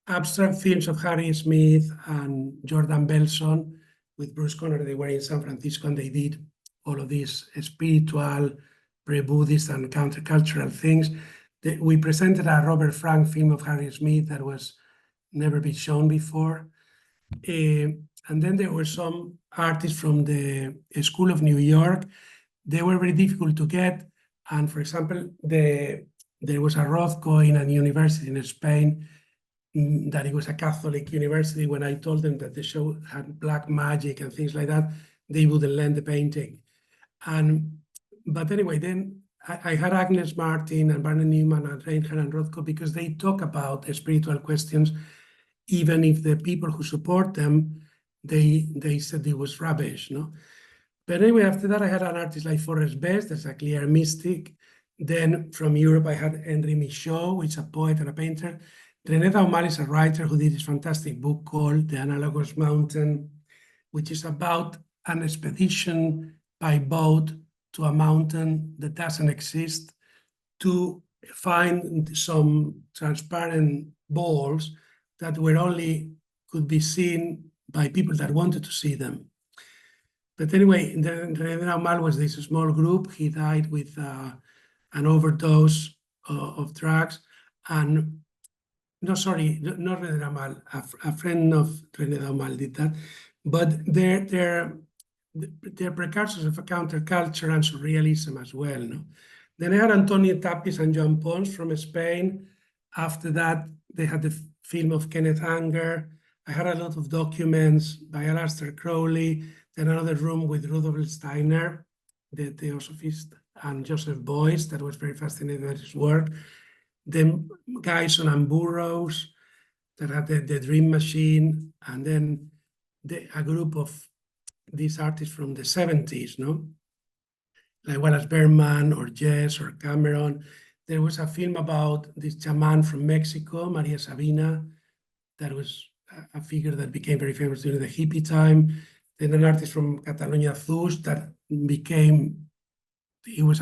[SPEAKER 2] abstract films of Harry Smith and Jordan Belson with Bruce Conner. They were in San Francisco and they did all of these spiritual, pre-Buddhist and countercultural things. We presented a Robert Frank film of Harry Smith that was never been shown before. And then there were some artists from the School of New York. They were very difficult to get. And for example, there was a Rothko in a university in Spain that it was a Catholic university. When I told them that the show had black magic and things like that, they wouldn't lend the painting. But anyway, then I had Agnes Martin and Barney Newman and Reinhardt and Rothko because they talk about spiritual questions, even if the people who support them, they said it was rubbish, no? But anyway, after that, I had an artist like Forrest Best, that's a clear mystic. Then from Europe, I had Henri Michaud, which is a poet and a painter. René Daumal is a writer who did this fantastic book called The Analogous Mountain, which is about an expedition by boat to a mountain that doesn't exist to find some transparent balls that could be seen by people that wanted to see them. But anyway, René Daumal was this small group. He died with an overdose of drugs. And no, sorry, not René Daumal, a friend of René Daumal did that. But they're precursors of a counterculture and surrealism as well, no? Then I had Antonio Tapis and Joan Pons from Spain, After that, they had the film of Kenneth Anger. I had a lot of documents by Aleister Crowley, then another room with Rudolf Steiner, the Theosophist, and Joseph Beuys. That was very fascinating at his work. Then Gyson and Burroughs that had the Dream Machine, and then a group of these artists from the 70s, no? Like Wallace Berman or Jess or Cameron. There was a film about this shaman from Mexico, Maria Sabina, that was a figure that became very famous during the hippie time. Then an artist from Catalonia, Thus, that became, he was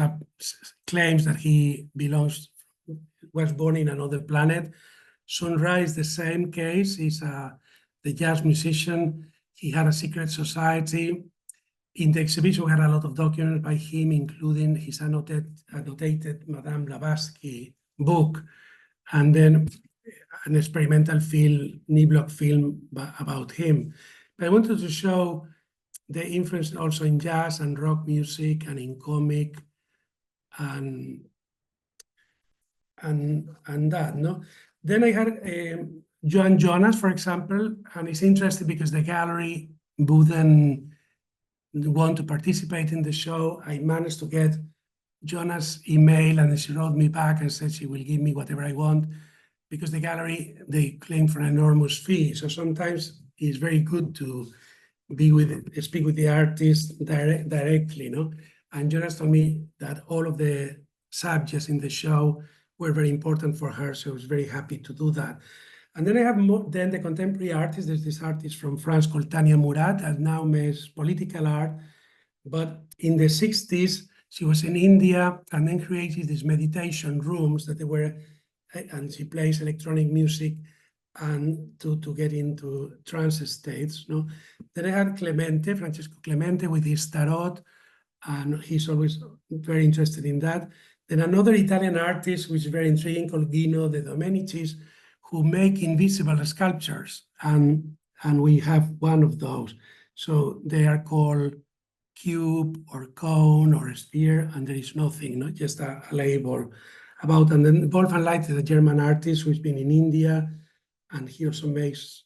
[SPEAKER 2] claims that he was born in another planet. Sunrise, the same case, he's the jazz musician. He had a secret society. In the exhibition, we had a lot of documents by him, including his annotated Madame Blavatsky book, and then an experimental film, Niblock film about him. But I wanted to show the influence also in jazz and rock music and in comic and that, no? Then I had Joan Jonas, for example, and it's interesting because the gallery wouldn't want to participate in the show. I managed to get Jonas' email, and she wrote me back and said she will give me whatever I want, because the gallery, they claim for an enormous fee. So sometimes it's very good to speak with the artist directly, no? And Jonas told me that all of the subjects in the show were very important for her, so I was very happy to do that. And then I have then the contemporary artists. There's this artist from France called Tania Murad that now makes political art. But in the 60s, she was in India and then created these meditation rooms that they were, and she plays electronic music and to get into trance states. No? Then I had Clemente, Francesco Clemente, with his tarot, and he's always very interested in that. Then another Italian artist, which is very intriguing, called Gino de Domenicis, who make invisible sculptures, and we have one of those. So they are called cube or cone or sphere, and there is nothing, not just a label about. And then Wolfgang Leitz is a German artist who's been in India, and he also makes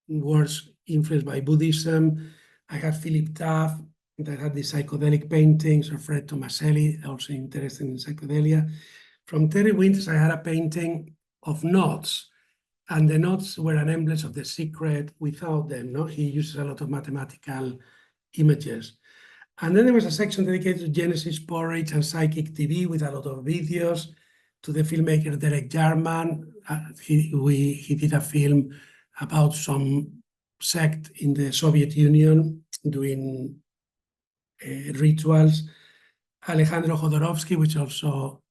[SPEAKER 2] works influenced by Buddhism. I have Philip Taft that had the psychedelic paintings, or Fred Tomaselli, also interested in psychedelia. From Terry Winters, I had a painting of knots, and the knots were an emblem of the secret without them. No, he uses a lot of mathematical images. And then there was a section dedicated to Genesis Porridge and Psychic TV with a lot of videos, to the filmmaker Derek Jarman. He did a film about some sect in the Soviet Union doing rituals. Alejandro Jodorowsky, which also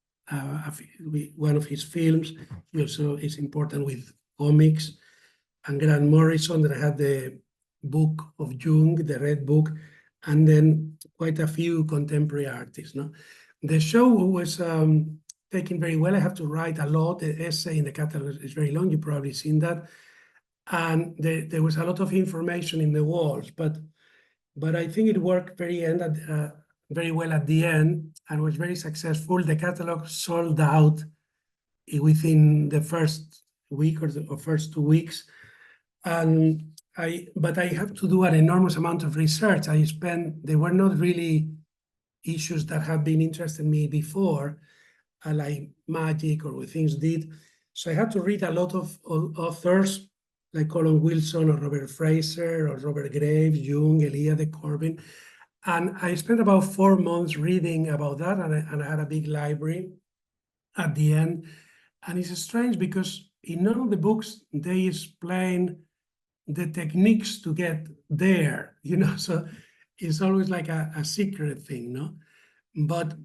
[SPEAKER 2] one of his films, he also is important with comics. And Grant Morrison, that had the book of Jung, the Red Book, and then quite a few contemporary artists. No? The show was taken very well. I have to write a lot. The essay in the catalog is very long. You've probably seen that. And there was a lot of information in the walls, but I think it worked very well at the end and was very successful. The catalog sold out within the first week or first 2 weeks. But I have to do an enormous amount of research. They were not really issues that had been interested me before, like magic or what things did. So I had to read a lot of authors like Colin Wilson or Robert Fraser or Robert Graves, Jung, Elia de Corbin. And I spent about 4 months reading about that, and I had a big library at the end. And it's strange because in none of the books, they explain the techniques to get there, so it's always like a secret thing, no? But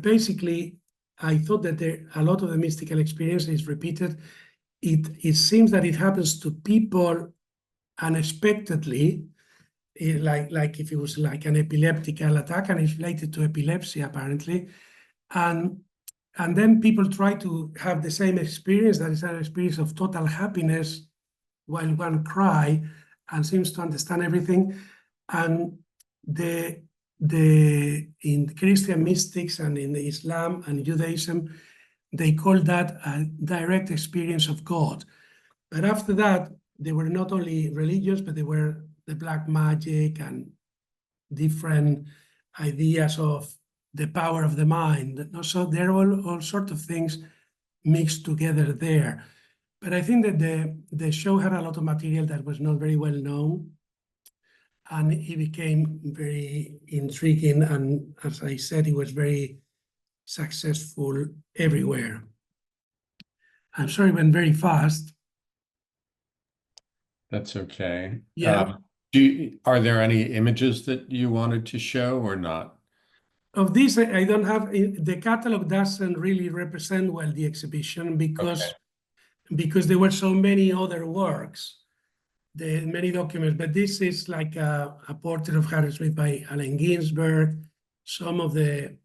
[SPEAKER 2] basically, I thought that a lot of the mystical experience is repeated. It seems that it happens to people unexpectedly, like if it was like an epileptical attack, and it's related to epilepsy apparently, and then people try to have the same experience, that is an experience of total happiness while one cry and seems to understand everything. And in Christian mystics and in Islam and Judaism, they called that a direct experience of God. But after that, they were not only religious, but they were the black magic and different ideas of the power of the mind. So there are all sorts of things mixed together there. But I think that the show had a lot of material that was not very well known, and it became very intriguing. And as I said, it was very successful everywhere. I'm sorry, it went very fast.
[SPEAKER 1] That's okay.
[SPEAKER 2] Yeah.
[SPEAKER 1] Are there any images that you wanted to show or not?
[SPEAKER 2] Of this, I don't have, the catalog doesn't really represent well the exhibition because there were so many other works, many documents, but this is like a portrait of Harriet Smith by Allen Ginsberg, some of the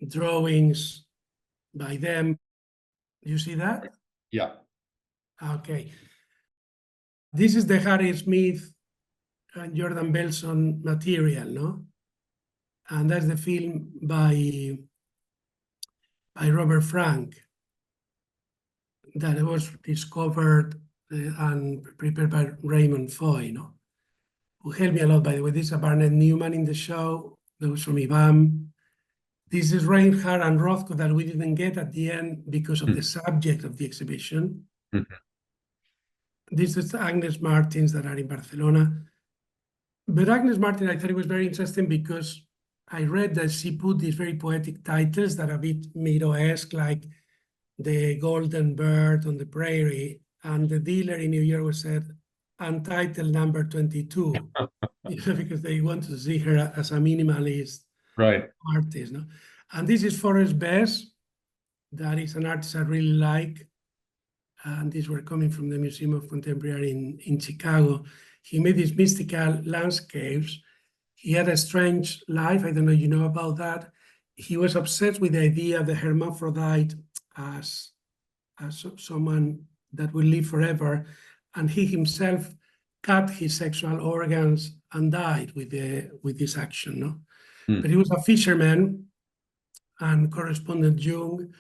[SPEAKER 2] drawings by them. You see that?
[SPEAKER 1] Yeah.
[SPEAKER 2] Okay. This is the Harriet Smith and Jordan Belson material, no? And that's the film by Robert Frank that was discovered and prepared by Raymond Foy, no? Who helped me a lot, by the way. This is a Barnett Newman in the show. That was from IBAM. This is Reinhardt and Rothko that we didn't get at the end because of the subject of the exhibition. This is Agnes Martins that are in Barcelona. But Agnes Martin, I thought it was very interesting because I read that she put these very poetic titles that are a bit Miro-esque, like The Golden Bird on the Prairie, and the dealer in New York was said, Untitled number 22, because they want to see her as a minimalist artist. No? And this is Forrest Bess, that is an artist I really like. And these were coming from the Museum of Contemporary in Chicago. He made these mystical landscapes. He had a strange life. I don't know if you know about that. He was obsessed with the idea of the hermaphrodite as someone that will live forever. And he himself cut his sexual organs and died with this action. No? But he was a fisherman and corresponded Jung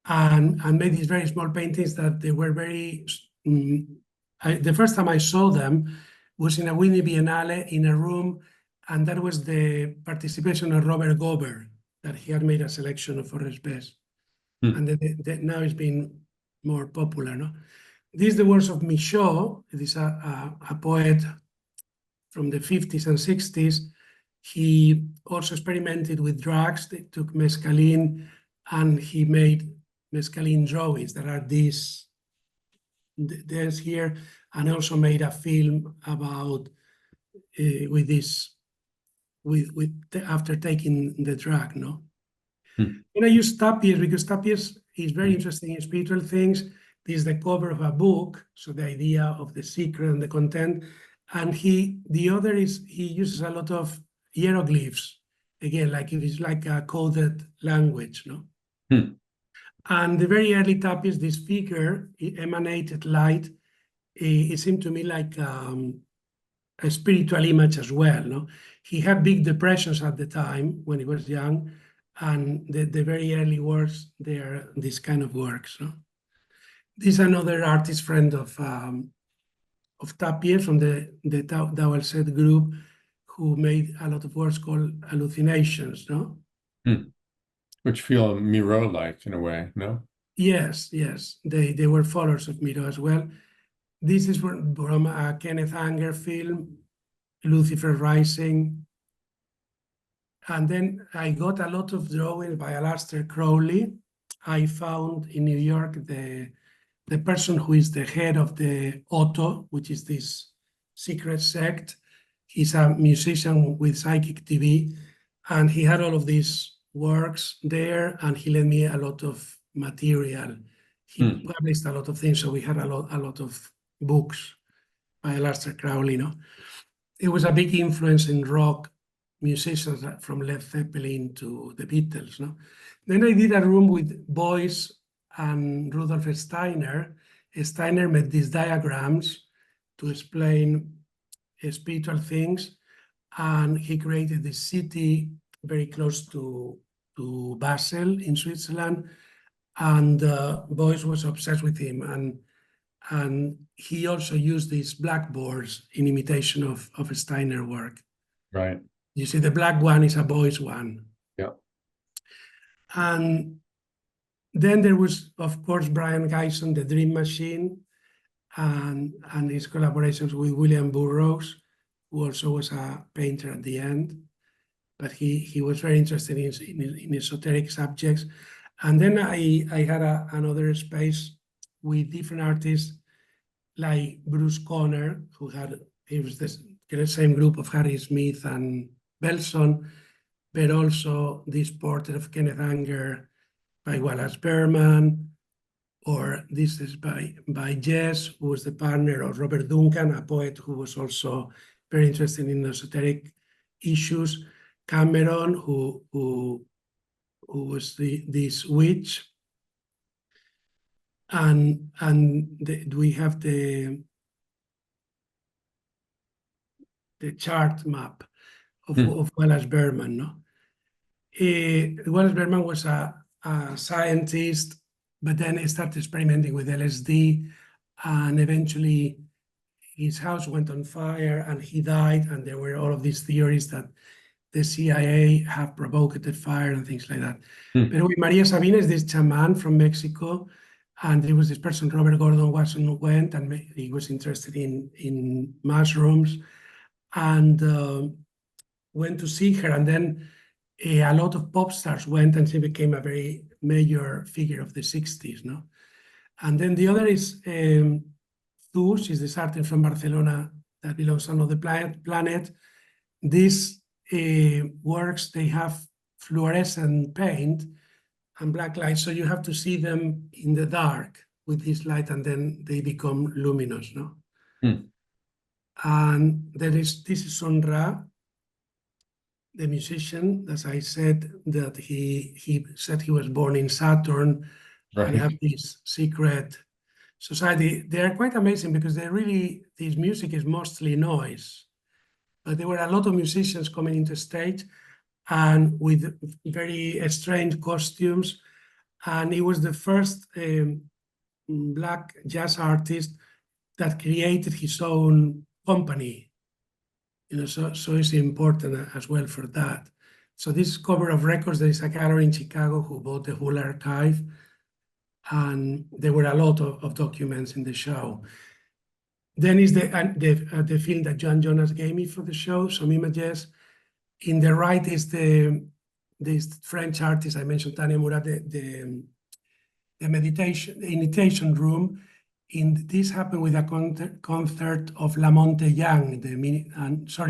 [SPEAKER 2] and made these very small paintings that they were very, the first time I saw them was in a Whitney Biennale in a room, and that was the participation of Robert Gober, that he had made a selection of Forrest Bess. And now it's been more popular. No? This is the works of Michaud. This is a poet from the 50s and 60s. He also experimented with drugs. They took mescaline, and he made mescaline drawings that are there's here, and also made a film about after taking the drug. No, and I use Tapies because Tapies is very interesting in spiritual things. This is the cover of a book, so the idea of the secret and the content. And the other is he uses a lot of hieroglyphs, again, like it is like a coded language, no. And the very early Tapies, this figure, it emanated light. It seemed to me like a spiritual image as well. No, he had big depressions at the time when he was young, and the very early works, they are this kind of works. No? This is another artist friend of Tapies from the Tao El Set group, who made a lot of works called Hallucinations. No.
[SPEAKER 1] Which feel Miro-like in a way, no?
[SPEAKER 2] Yes, yes. They were followers of Miro as well. This is from a Kenneth Anger film, Lucifer Rising. And then I got a lot of drawings by Aleister Crowley. I found in New York the person who is the head of the Otto, which is this secret sect. He's a musician with Psychic TV, and he had all of these works there, and he lent me a lot of material. He published a lot of things, so we had a lot of books by Aleister Crowley. No? It was a big influence in rock musicians from Led Zeppelin to the Beatles. No? Then I did a room with Beuys and Rudolf Steiner. Steiner made these diagrams to explain spiritual things, and he created this city very close to Basel in Switzerland, and Beuys was obsessed with him, and he also used these blackboards in imitation of Steiner work.
[SPEAKER 1] Right.
[SPEAKER 2] You see, the black one is a Beuys one.
[SPEAKER 1] Yeah.
[SPEAKER 2] And then there was, of course, Brian Gyson, the Dream Machine, and his collaborations with William Burroughs, who also was a painter at the end. But he was very interested in esoteric subjects. And then I had another space with different artists like Bruce Conner, he was the same group of Harry Smith and Belson, but also this portrait of Kenneth Anger by Wallace Berman, or this is by Jess, who was the partner of Robert Duncan, a poet who was also very interested in esoteric issues. Cameron, who was this witch, and we have the chart map of Wallace Berman. No, Wallace Berman was a scientist, but then he started experimenting with LSD, and eventually his house went on fire and he died, and there were all of these theories that the CIA have provoked the fire and things like that. But with Maria Sabina is this shaman from Mexico, and there was this person, Robert Gordon Watson, went, and he was interested in mushrooms, and went to see her, and then a lot of pop stars went, and she became a very major figure of the 60s, no? And then the other is Thu, she's this artist from Barcelona that belongs to another planet. These works, they have fluorescent paint and black light, so you have to see them in the dark with this light, and then they become luminous, no? And this is Sun Ra, the musician, as I said, that he said he was born in Saturn,
[SPEAKER 1] Right.
[SPEAKER 2] and have this secret society. They are quite amazing because this music is mostly noise, but there were a lot of musicians coming into stage and with very strange costumes. And he was the first Black jazz artist that created his own company. So it's important as well for that. So this cover of records, there is a gallery in Chicago who bought the whole archive, and there were a lot of documents in the show. Then is the film that John Jonas gave me for the show, some images. In the right is this French artist I mentioned, Tania Murat, the meditation room. This happened with a concert of Lamonte Young,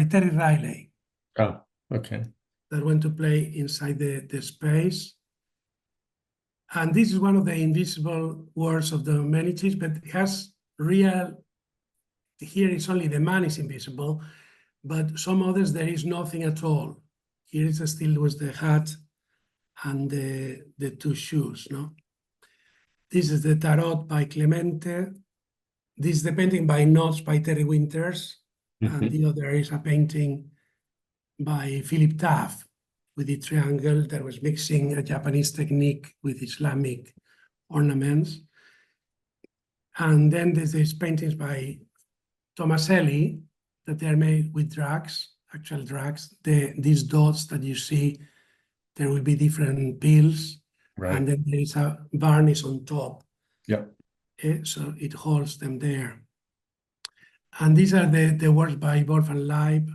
[SPEAKER 2] Terry Riley.
[SPEAKER 1] Oh, okay.
[SPEAKER 2] That went to play inside the space. And this is one of the invisible worlds of the humanities, but it has real, here is only the man is invisible, but some others there is nothing at all. Here is still was the hat and the two shoes, no? This is the Tarot by Clemente. This is the painting by Knots by Terry Winters. And the other is a painting by Philip Taft with the triangle that was mixing a Japanese technique with Islamic ornaments. And then there's these paintings by Tomaselli that they are made with drugs, actual drugs. These dots that you see, there will be different pills.
[SPEAKER 1] Right.
[SPEAKER 2] And then there is a varnish on top.
[SPEAKER 1] Yep.
[SPEAKER 2] So it holds them there. And these are the works by Wolfgang Leib.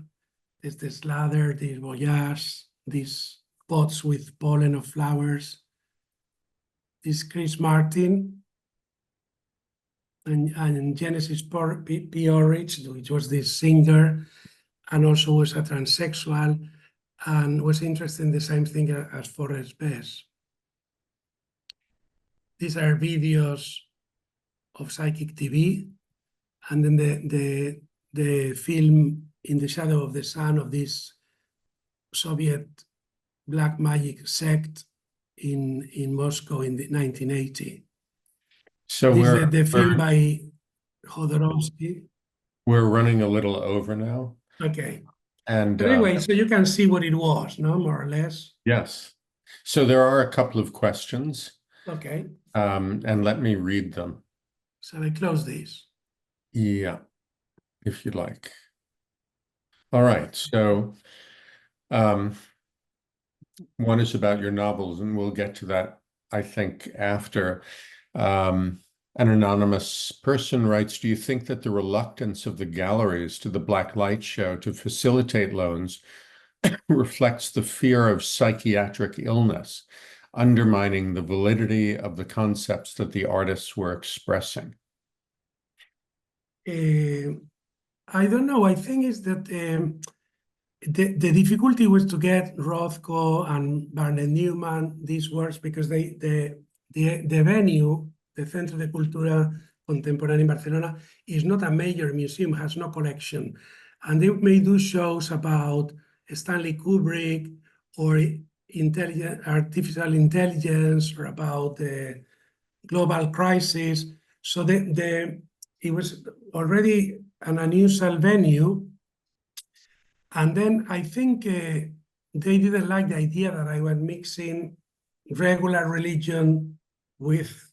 [SPEAKER 2] There's the Slather, the Voyage, these pots with pollen of flowers. This Chris Martin and Genesis P. Orridge, which was this singer and also was a transsexual and was interested in the same thing as Forrest Bess. These are videos of Psychic TV, and then the film In the Shadow of the Sun of this Soviet black magic sect in Moscow in 1980.
[SPEAKER 1] So
[SPEAKER 2] this is the film by Jodorowsky.
[SPEAKER 1] We're running a little over now.
[SPEAKER 2] Okay.
[SPEAKER 1] And
[SPEAKER 2] but anyway, so you can see what it was, no, more or less.
[SPEAKER 1] Yes. So there are a couple of questions.
[SPEAKER 2] Okay,
[SPEAKER 1] and let me read them.
[SPEAKER 2] shall I close this?
[SPEAKER 1] Yeah, if you'd like. All right, so one is about your novels, and we'll get to that, I think, after. An anonymous person writes, do you think that the reluctance of the galleries to the Black Light Show to facilitate loans reflects the fear of psychiatric illness, undermining the validity of the concepts that the artists were expressing?
[SPEAKER 2] I don't know. I think is that the difficulty was to get Rothko and Barnett Newman these works because the venue, the Centro de Cultura Contemporánea in Barcelona, is not a major museum, has no collection, and they may do shows about Stanley Kubrick or artificial intelligence or about the global crisis. So it was already an unusual venue. And then I think they didn't like the idea that I was mixing regular religion with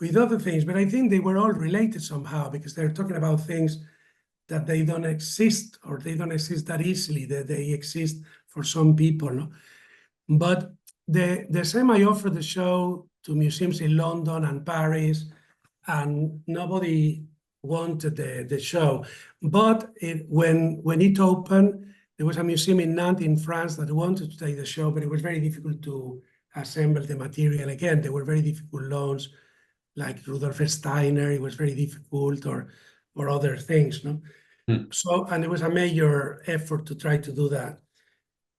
[SPEAKER 2] with other things, but I think they were all related somehow because they're talking about things that they don't exist or they don't exist that easily, that they exist for some people. No? But the same I offered the show to museums in London and Paris, and nobody wanted the show. But when it opened, there was a museum in Nantes in France that wanted to take the show, but it was very difficult to assemble the material. Again, there were very difficult loans, like Rudolf Steiner. It was very difficult, or other things. No, so and it was a major effort to try to do that.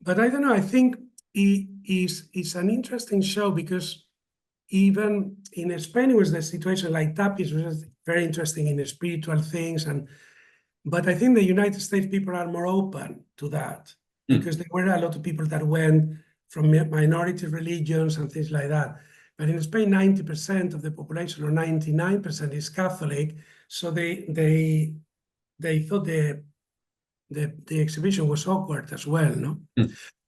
[SPEAKER 2] But I don't know. I think it's an interesting show because even in Spain, it was the situation like Tapies was very interesting in the spiritual things, but I think the United States people are more open to that because there were a lot of people that went from minority religions and things like that. But in Spain, 90% of the population or 99% is Catholic, so they thought the exhibition was awkward as well. No,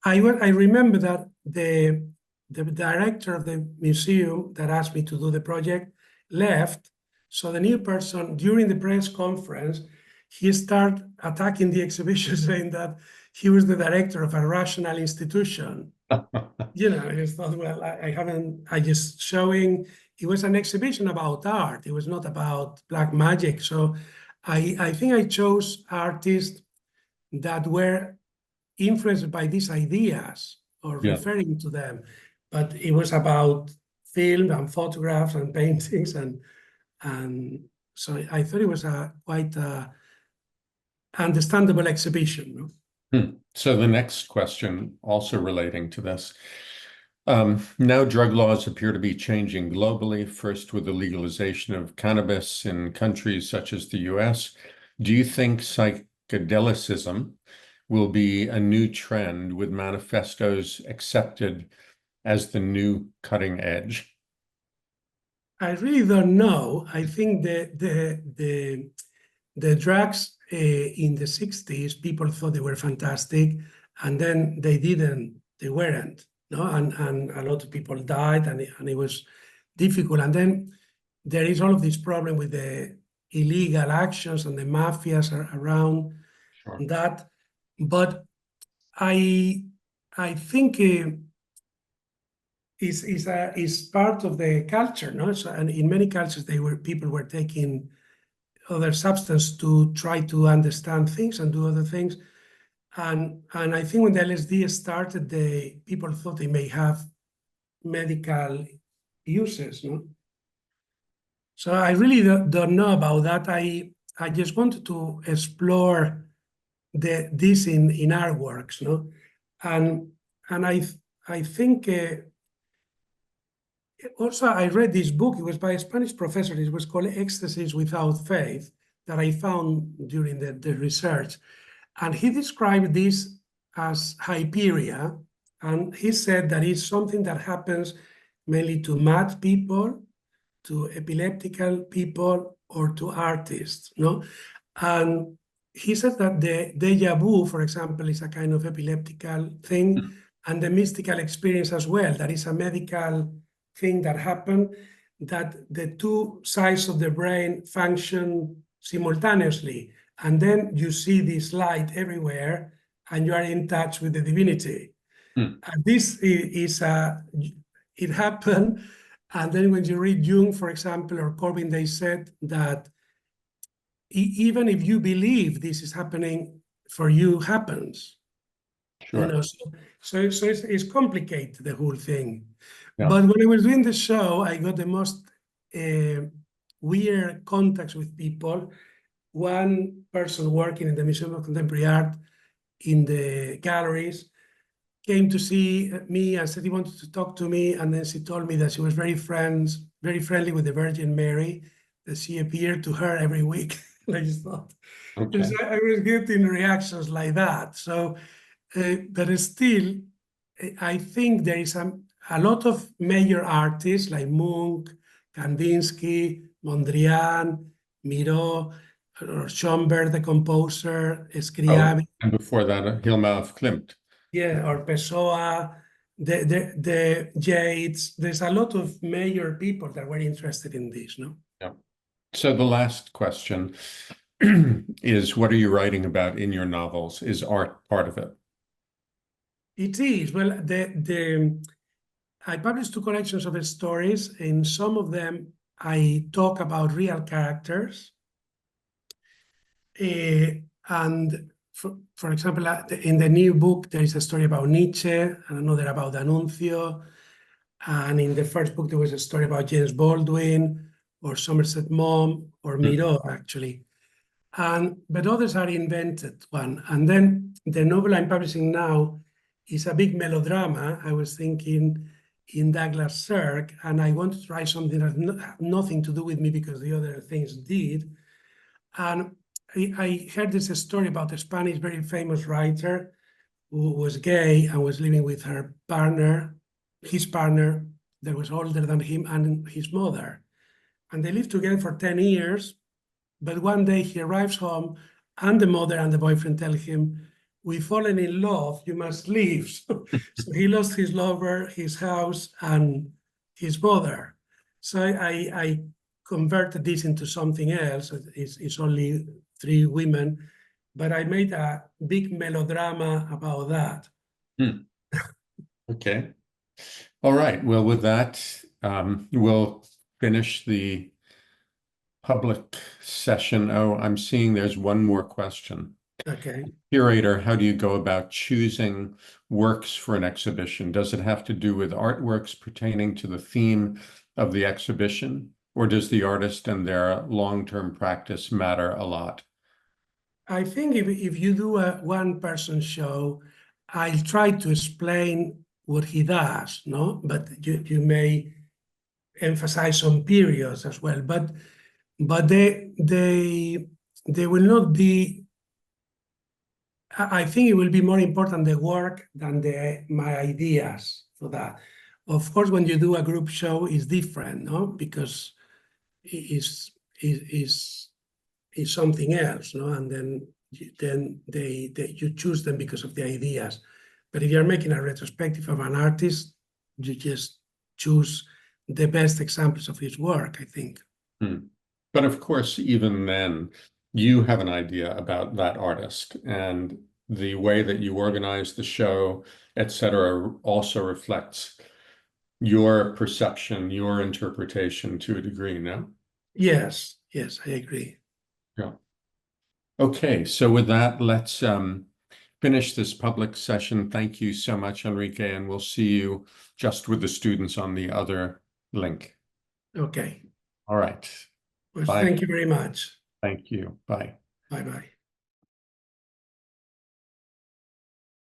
[SPEAKER 2] I remember that the director of the museum that asked me to do the project left. So the new person, during the press conference, he started attacking the exhibition, saying that he was the director of a rational institution. You know, I just thought, well, I just showing, it was an exhibition about art. It was not about black magic. So I think I chose artists that were influenced by these ideas or referring to them, but it was about film and photographs and paintings, and so I thought it was a quite understandable exhibition. No?
[SPEAKER 1] So the next question, also relating to this. Now drug laws appear to be changing globally, first with the legalization of cannabis in countries such as the US. Do you think psychedelicism will be a new trend with manifestos accepted as the new cutting edge?
[SPEAKER 2] I really don't know. I think the drugs in the 60s, people thought they were fantastic, and then they weren't. No, and a lot of people died, and it was difficult. And then there is all of this problem with the illegal actions and the mafias around that. But I think is part of the culture, no? So, and in many cultures, people were taking other substance to try to understand things and do other things. And I think when the LSD started, people thought they may have medical uses, no? So I really don't know about that. I just wanted to explore this in our works, no? And I think also I read this book. It was by a Spanish professor. It was called Ecstasies Without Faith, that I found during the research. And he described this as hyperia. And he said that it's something that happens mainly to mad people, to epileptical people, or to artists, no? And he said that the deja vu, for example, is a kind of epileptical thing, and the mystical experience as well, that is a medical thing that happened, that the two sides of the brain function simultaneously. And then you see this light everywhere and you are in touch with the divinity. And this is it happened. And then when you read Jung, for example, or Corbin, they said that even if you believe this is happening for you, happens.
[SPEAKER 1] Sure.
[SPEAKER 2] You know, so it's complicated, the whole thing.
[SPEAKER 1] Yeah.
[SPEAKER 2] But when I was doing the show, I got the most weird contacts with people. One person working in the Museum of Contemporary Art in the galleries came to see me and said he wanted to talk to me. And then she told me that she was very friendly with the Virgin Mary, that she appeared to her every week. I just thought,
[SPEAKER 1] Okay.
[SPEAKER 2] so I was getting reactions like that. So, but still, I think there is a lot of major artists like Munch, Kandinsky, Mondrian, Miro, or Schoenberg, the composer, Scriabin.
[SPEAKER 1] And before that, Hilma af Klint.
[SPEAKER 2] Yeah, or Pessoa, the Yates. There's a lot of major people that were interested in this, no?
[SPEAKER 1] Yeah. So the last question is, what are you writing about in your novels? Is art part of it?
[SPEAKER 2] It is. Well, I published 2 collections of stories. In some of them, I talk about real characters. And for example, in the new book, there is a story about Nietzsche and another about D'Annunzio. And in the first book, there was a story about James Baldwin or Somerset Maugham or Miro, actually. But others are invented one. And then the novel I'm publishing now is a big melodrama. I was thinking in Douglas Sirk, and I wanted to write something that had nothing to do with me because the other things did. And I heard this story about a Spanish very famous writer who was gay and was living with her partner, his partner that was older than him, and his mother. And they lived together for 10 years. But one day he arrives home and the mother and the boyfriend tell him, "We've fallen in love, you must leave." So he lost his lover, his house, and his mother. So I converted this into something else. It's only 3 women, but I made a big melodrama about that.
[SPEAKER 1] Okay. All right. Well, with that, we'll finish the public session. Oh, I'm seeing there's one more question.
[SPEAKER 2] Okay.
[SPEAKER 1] Curator, how do you go about choosing works for an exhibition? Does it have to do with artworks pertaining to the theme of the exhibition, or does the artist and their long-term practice matter a lot?
[SPEAKER 2] I think if you do a one-person show, I'll try to explain what he does, no? But you may emphasize some periods as well. But they will not be. I think it will be more important the work than my ideas for that. Of course, when you do a group show, it's different, no? Because it's something else, no? And then you choose them because of the ideas. But if you're making a retrospective of an artist, you just choose the best examples of his work, I think.
[SPEAKER 1] But of course, even then, you have an idea about that artist, and the way that you organize the show, etc., also reflects your perception, your interpretation to a degree, no?
[SPEAKER 2] Yes, I agree.
[SPEAKER 1] Yeah. Okay, so with that, let's finish this public session. Thank you so much, Enrique, and we'll see you just with the students on the other link.
[SPEAKER 2] Okay.
[SPEAKER 1] All right.
[SPEAKER 2] Well,
[SPEAKER 1] Bye.
[SPEAKER 2] thank you very much.
[SPEAKER 1] Thank you. Bye.
[SPEAKER 2] Bye-bye.